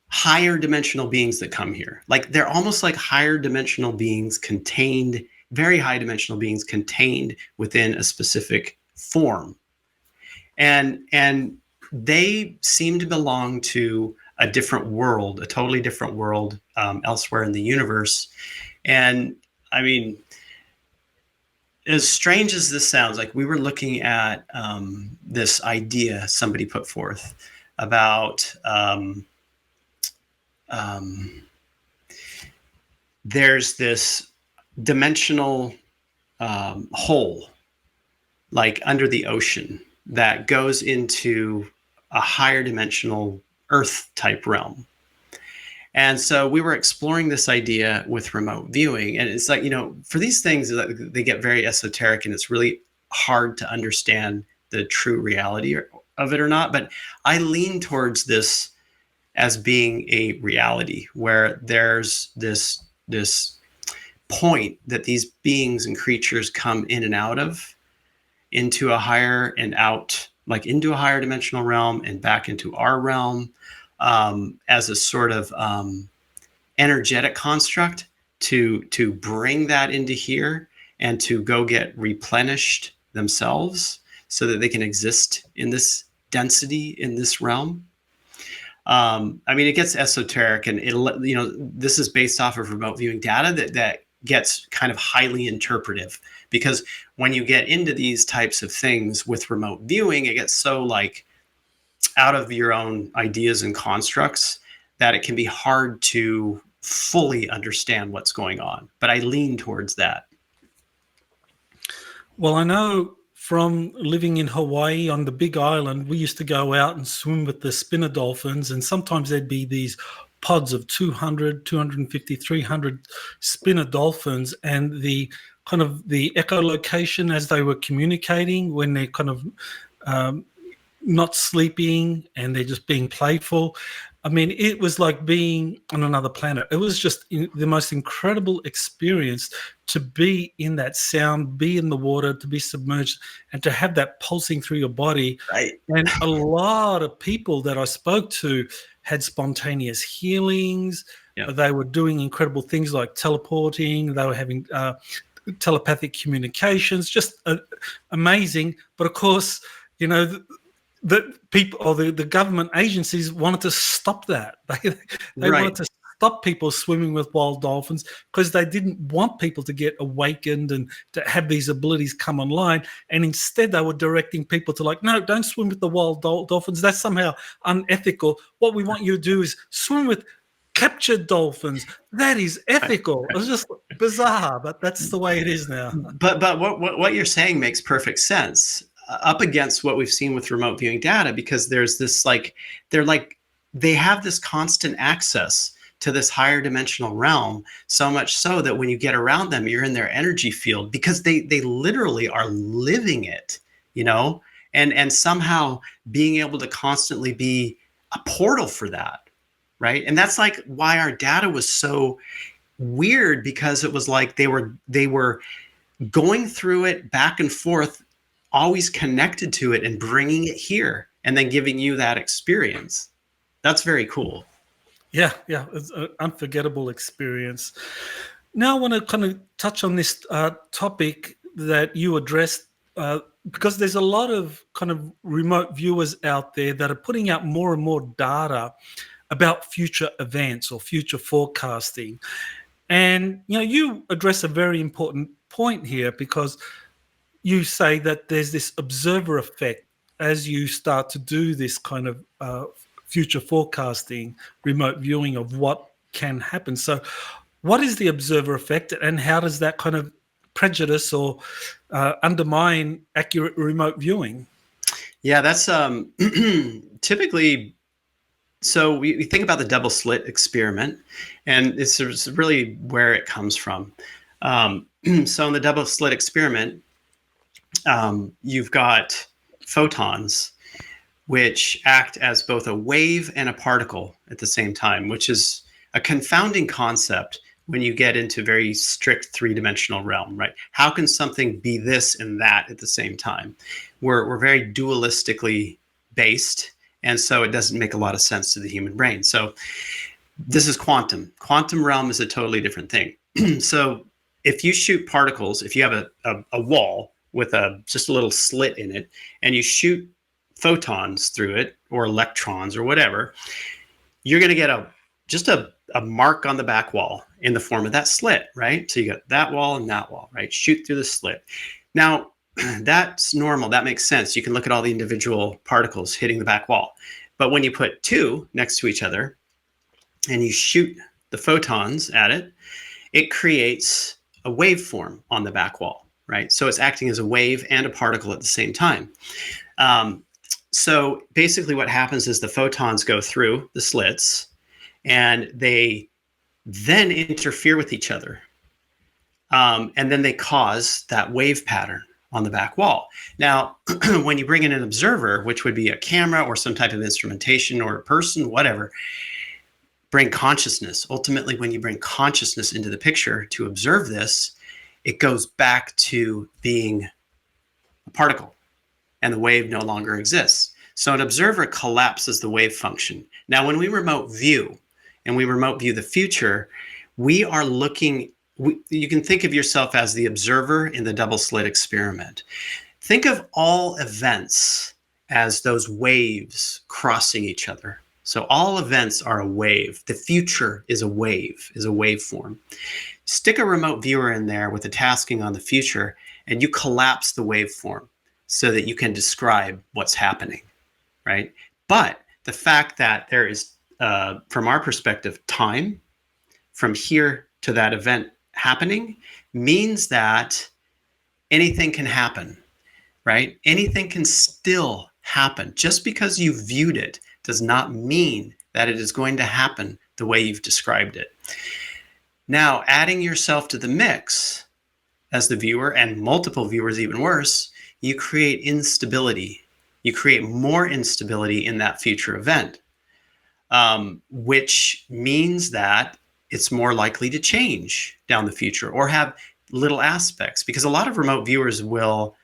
higher dimensional beings that come here. Like they're almost like higher dimensional beings contained, very high dimensional beings contained within a specific form. And they seem to belong to a different world, a totally different world elsewhere in the universe. And I mean, as strange as this sounds, like we were looking at this idea somebody put forth about there's this dimensional hole like under the ocean that goes into a higher dimensional Earth type realm. And so we were exploring this idea with remote viewing. And it's like, for these things, they get very esoteric and it's really hard to understand the true reality of it or not. But I lean towards this as being a reality where there's this point that these beings and creatures come in and out of, into a higher and out, like into a higher dimensional realm and back into our realm, as a sort of energetic construct to bring that into here and to go get replenished themselves so that they can exist in this density in this realm. I mean, it gets esoteric, and this is based off of remote viewing data that gets kind of highly interpretive, because when you get into these types of things with remote viewing, it gets so like out of your own ideas and constructs that it can be hard to fully understand what's going on. But I lean towards that. Well, I know from living in Hawaii on the Big Island, we used to go out and swim with the spinner dolphins, and sometimes there'd be these pods of 200, 250, 300 spinner dolphins, and the kind of the echolocation as they were communicating when they're kind of not sleeping and they're just being playful. I mean, it was like being on another planet. It was just the most incredible experience to be in that sound, be in the water, to be submerged, and to have that pulsing through your body. Right. And a lot of people that I spoke to had spontaneous healings. Yeah. They were doing incredible things like teleporting. They were having telepathic communications, just amazing. But of course, the people or the government agencies wanted to stop that. They Right. wanted to stop people swimming with wild dolphins because they didn't want people to get awakened and to have these abilities come online. And instead, they were directing people to like, no, don't swim with the wild dolphins. That's somehow unethical. What we want you to do is swim with captured dolphins. That is ethical. It was just bizarre, but that's the way it is now. But what you're saying makes perfect sense up against what we've seen with remote viewing data, because there's this they have this constant access to this higher dimensional realm, so much so that when you get around them, you're in their energy field because they literally are living it, and somehow being able to constantly be a portal for that. Right. And that's like why our data was so weird, because it was like they were going through it back and forth, always connected to it and bringing it here and then giving you that experience. That's very cool. Yeah. It's an unforgettable experience. Now I want to kind of touch on this topic that you addressed, because there's a lot of kind of remote viewers out there that are putting out more and more data about future events or future forecasting. And you address a very important point here, because you say that there's this observer effect as you start to do this kind of future forecasting, remote viewing of what can happen. So what is the observer effect, and how does that kind of prejudice or undermine accurate remote viewing? Yeah, that's typically. So we think about the double slit experiment, and it's really where it comes from. So in the double slit experiment, you've got photons, which act as both a wave and a particle at the same time, which is a confounding concept when you get into very strict three-dimensional realm, right? How can something be this and that at the same time? We're very dualistically based, and so it doesn't make a lot of sense to the human brain. So this is quantum. Quantum realm is a totally different thing. So if you shoot particles, if you have a wall with just a little slit in it, and you shoot photons through it, or electrons or whatever, you're going to get just a mark on the back wall in the form of that slit, right? So you got that wall and that wall, right? Shoot through the slit. Now, that's normal. That makes sense. You can look at all the individual particles hitting the back wall. But when you put two next to each other and you shoot the photons at it, it creates a waveform on the back wall, right? So it's acting as a wave and a particle at the same time. So basically what happens is the photons go through the slits, and they then interfere with each other. And then they cause that wave pattern on the back wall. Now, when you bring in an observer, which would be a camera or some type of instrumentation or a person, whatever, bring consciousness. Ultimately, when you bring consciousness into the picture to observe this, it goes back to being a particle, and the wave no longer exists. So an observer collapses the wave function. Now, when we remote view, and we remote view the future, we are looking, you can think of yourself as the observer in the double slit experiment. Think of all events as those waves crossing each other. So all events are a wave. The future is a wave, is a waveform. Stick a remote viewer in there with a tasking on the future, and you collapse the waveform so that you can describe what's happening, right? But the fact that there is, from our perspective, time from here to that event happening means that anything can happen, right? Anything can still happen. Just because you viewed it does not mean that it is going to happen the way you've described it. Now, adding yourself to the mix as the viewer, and multiple viewers even worse, you create instability. You create more instability in that future event. Which means that it's more likely to change down the future or have little aspects, because a lot of remote viewers will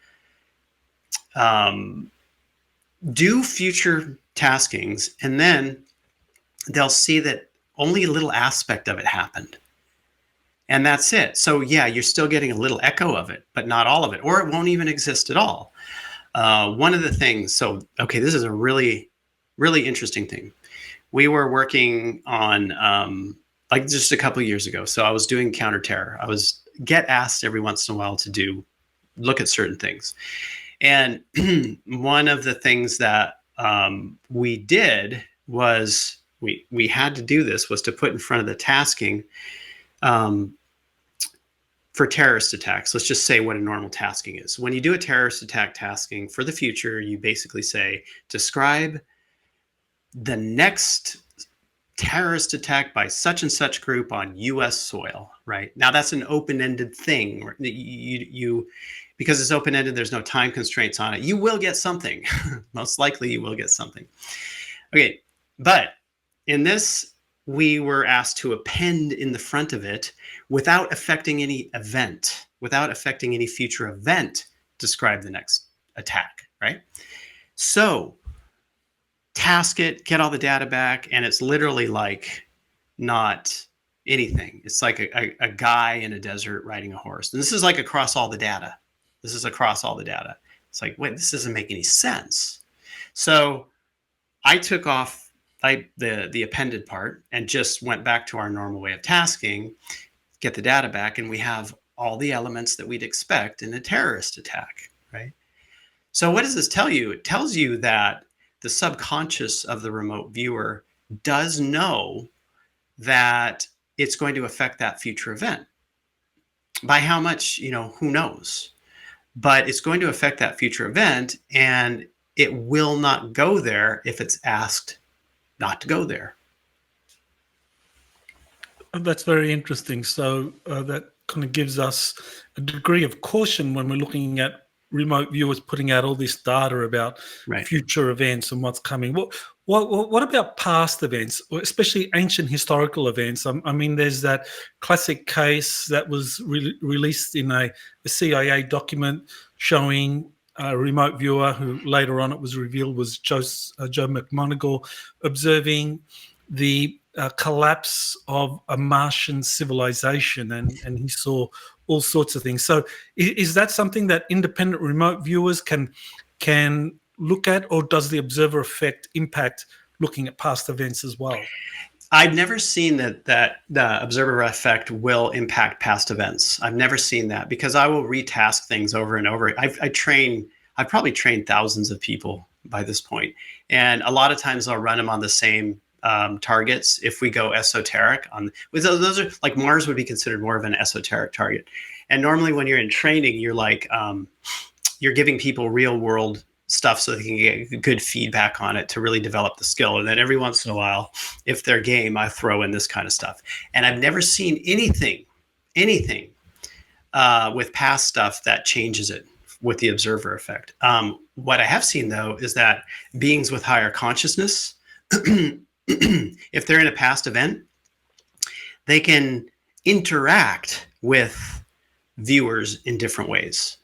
do future taskings, and then they'll see that only a little aspect of it happened. And that's it. So yeah, you're still getting a little echo of it, but not all of it, or it won't even exist at all. One of the things, okay, this is a really, really interesting thing. We were working on, like just a couple of years ago. So I was doing counterterror. I get asked every once in a while to look at certain things. And one of the things that we did was, we had to do this, was to put in front of the tasking for terrorist attacks. Let's just say what a normal tasking is. When you do a terrorist attack tasking for the future, you basically say, describe the next terrorist attack by such and such group on U.S. soil, right? Now that's an open-ended thing. You because it's open-ended, there's no time constraints on it. You will get something. Most likely you will get something. Okay, but in this, we were asked to append in the front of it, without affecting any event, without affecting any future event, describe the next attack, right? So task it, get all the data back, and it's literally like not anything. It's like a guy in a desert riding a horse. And this is like across all the data. This is across all the data. It's like, wait, this doesn't make any sense. So I took off the appended part and just went back to our normal way of tasking, get the data back, and we have all the elements that we'd expect in a terrorist attack, right? So what does this tell you? It tells you that the subconscious of the remote viewer does know that it's going to affect that future event. By how much, who knows? But it's going to affect that future event, and it will not go there if it's asked not to go there. That's very interesting. So that kind of gives us a degree of caution when we're looking at remote viewers putting out all this data about future events and what's coming. What about past events, especially ancient historical events? I mean, there's that classic case that was released in a CIA document showing a remote viewer who later on it was revealed was Joe McMoneagle observing the collapse of a Martian civilization, and he saw all sorts of things. So is that something that independent remote viewers can look at, or does the observer effect impact looking at past events as well? I've never seen that the observer effect will impact past events. I've never seen that, because I will retask things over and over. I've probably trained thousands of people by this point, and a lot of times I'll run them on the same targets. If we go esoteric those are like, Mars would be considered more of an esoteric target. And normally when you're in training, you're like, you're giving people real world stuff so they can get good feedback on it to really develop the skill. And then every once in a while, if they're game, I throw in this kind of stuff. And I've never seen anything with past stuff that changes it with the observer effect. What I have seen, though, is that beings with higher consciousness, if they're in a past event, they can interact with viewers in different ways,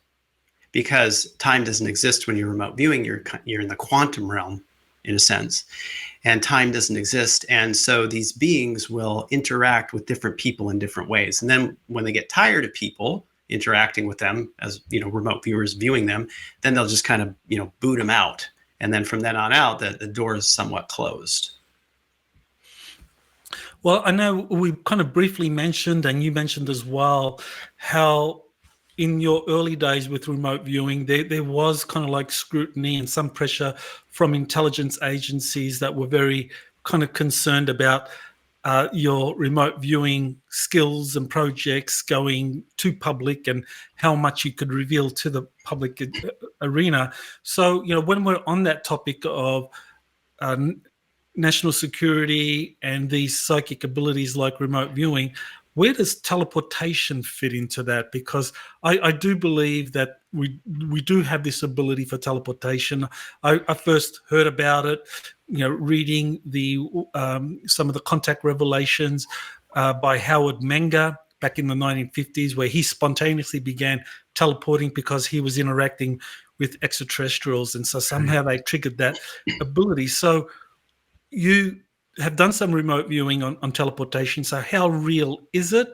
because time doesn't exist when you're remote viewing. You're in the quantum realm, in a sense, and time doesn't exist. And so these beings will interact with different people in different ways. And then when they get tired of people interacting with them as, remote viewers viewing them, then they'll just kind of, boot them out. And then from then on out, the door is somewhat closed. Well, I know we kind of briefly mentioned, and you mentioned as well, how in your early days with remote viewing, there was kind of like scrutiny and some pressure from intelligence agencies that were very kind of concerned about your remote viewing skills and projects going to public and how much you could reveal to the public arena. So, when we're on that topic of national security and these psychic abilities like remote viewing, where does teleportation fit into that? Because I do believe that we do have this ability for teleportation. I first heard about it, reading some of the contact revelations by Howard Menger back in the 1950s, where he spontaneously began teleporting because he was interacting with extraterrestrials, and so somehow they triggered that ability. So you have done some remote viewing on teleportation. So how real is it?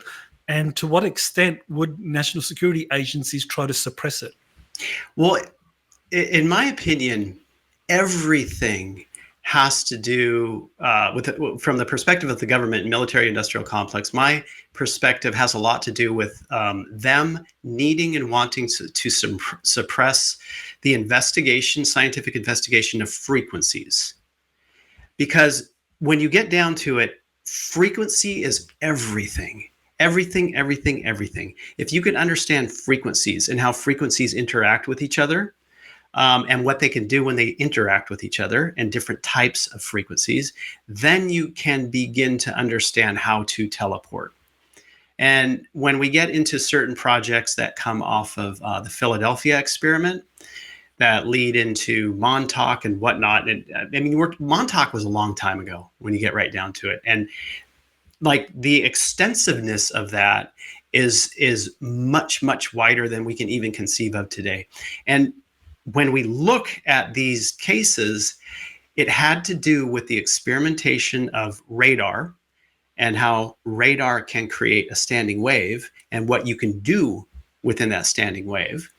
And to what extent would national security agencies try to suppress it? Well, in my opinion, everything has to do from the perspective of the government military industrial complex. My perspective has a lot to do with them needing and wanting to suppress the scientific investigation of frequencies. Because when you get down to it, frequency is everything. Everything. If you can understand frequencies and how frequencies interact with each other, and what they can do when they interact with each other and different types of frequencies, then you can begin to understand how to teleport. And when we get into certain projects that come off of the Philadelphia experiment, that lead into Montauk and whatnot. And Montauk was a long time ago when you get right down to it. And like the extensiveness of that is much, much wider than we can even conceive of today. And when we look at these cases, it had to do with the experimentation of radar and how radar can create a standing wave and what you can do within that standing wave.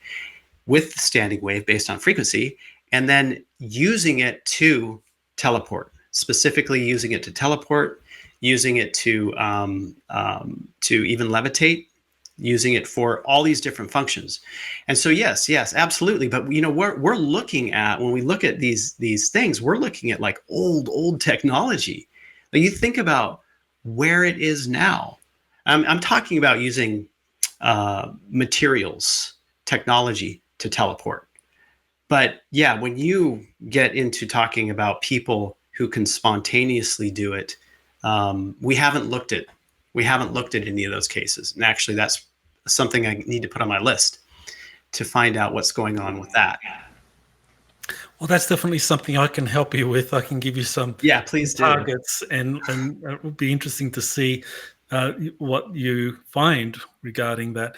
with the standing wave based on frequency, and then using it to teleport, specifically using it to teleport, using it to even levitate, using it for all these different functions. And so yes, absolutely. But we're looking at, when we look at these things, we're looking at like old technology. Like, you think about where it is now. I'm talking about using materials, technology to teleport. But yeah, when you get into talking about people who can spontaneously do it, we haven't looked at any of those cases. And actually, that's something I need to put on my list to find out what's going on with that. Well, that's definitely something I can help you with. I can give you some please targets, and it would be interesting to see what you find regarding that.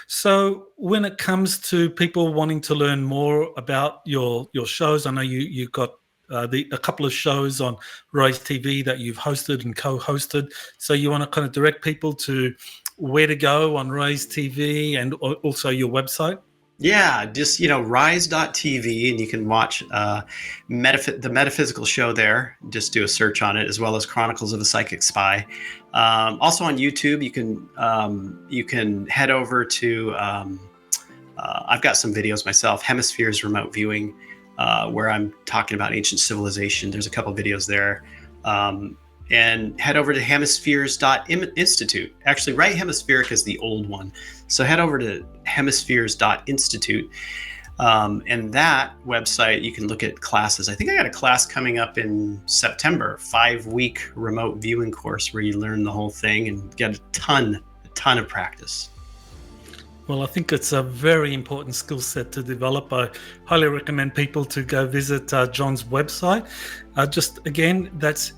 So when it comes to people wanting to learn more about your shows, I know you've got a couple of shows on Rise TV that you've hosted and co-hosted. So you want to kind of direct people to where to go on Rise TV and also your website? Yeah, just, rise.tv, and you can watch the metaphysical show there. Just do a search on it, as well as Chronicles of a Psychic Spy. Also on YouTube, you can head over to, I've got some videos myself, Hemispheres Remote Viewing, where I'm talking about ancient civilization. There's a couple videos there. And head over to hemispheres.institute. Actually, Right Hemispheric is the old one. So head over to hemispheres.institute. And that website, you can look at classes. I think I got a class coming up in September, 5-week remote viewing course where you learn the whole thing and get a ton of practice. Well, I think it's a very important skill set to develop. I highly recommend people to go visit John's website. Just again, that's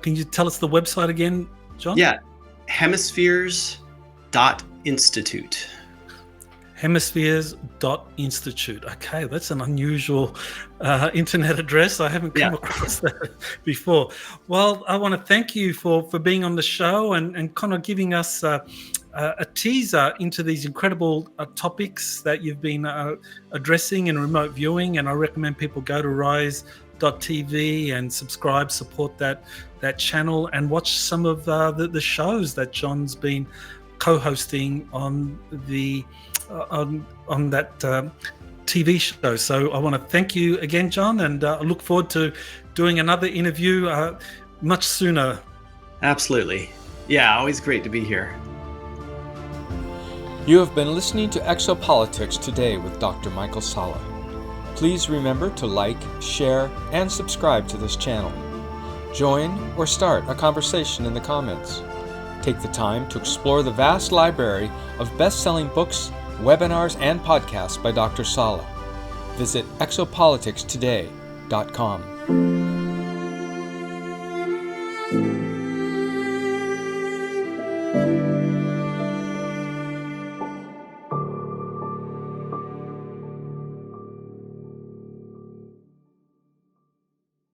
can you tell us the website again, John? Yeah, hemispheres.institute. Hemispheres.institute. Okay, that's an unusual internet address. I haven't come across that before. Well, I want to thank you for being on the show and kind of giving us a teaser into these incredible topics that you've been addressing in remote viewing. And I recommend people go to rise.tv and subscribe, support that channel, and watch some of the shows that John's been co-hosting on the on that TV show. So I want to thank you again, John, and I look forward to doing another interview much sooner. Absolutely. Yeah, always great to be here. You have been listening to Exopolitics Today with Dr. Michael Salla. Please remember to like, share, and subscribe to this channel. Join or start a conversation in the comments. Take the time to explore the vast library of best-selling books, webinars, and podcasts by Dr. Salla. Visit exopoliticstoday.com.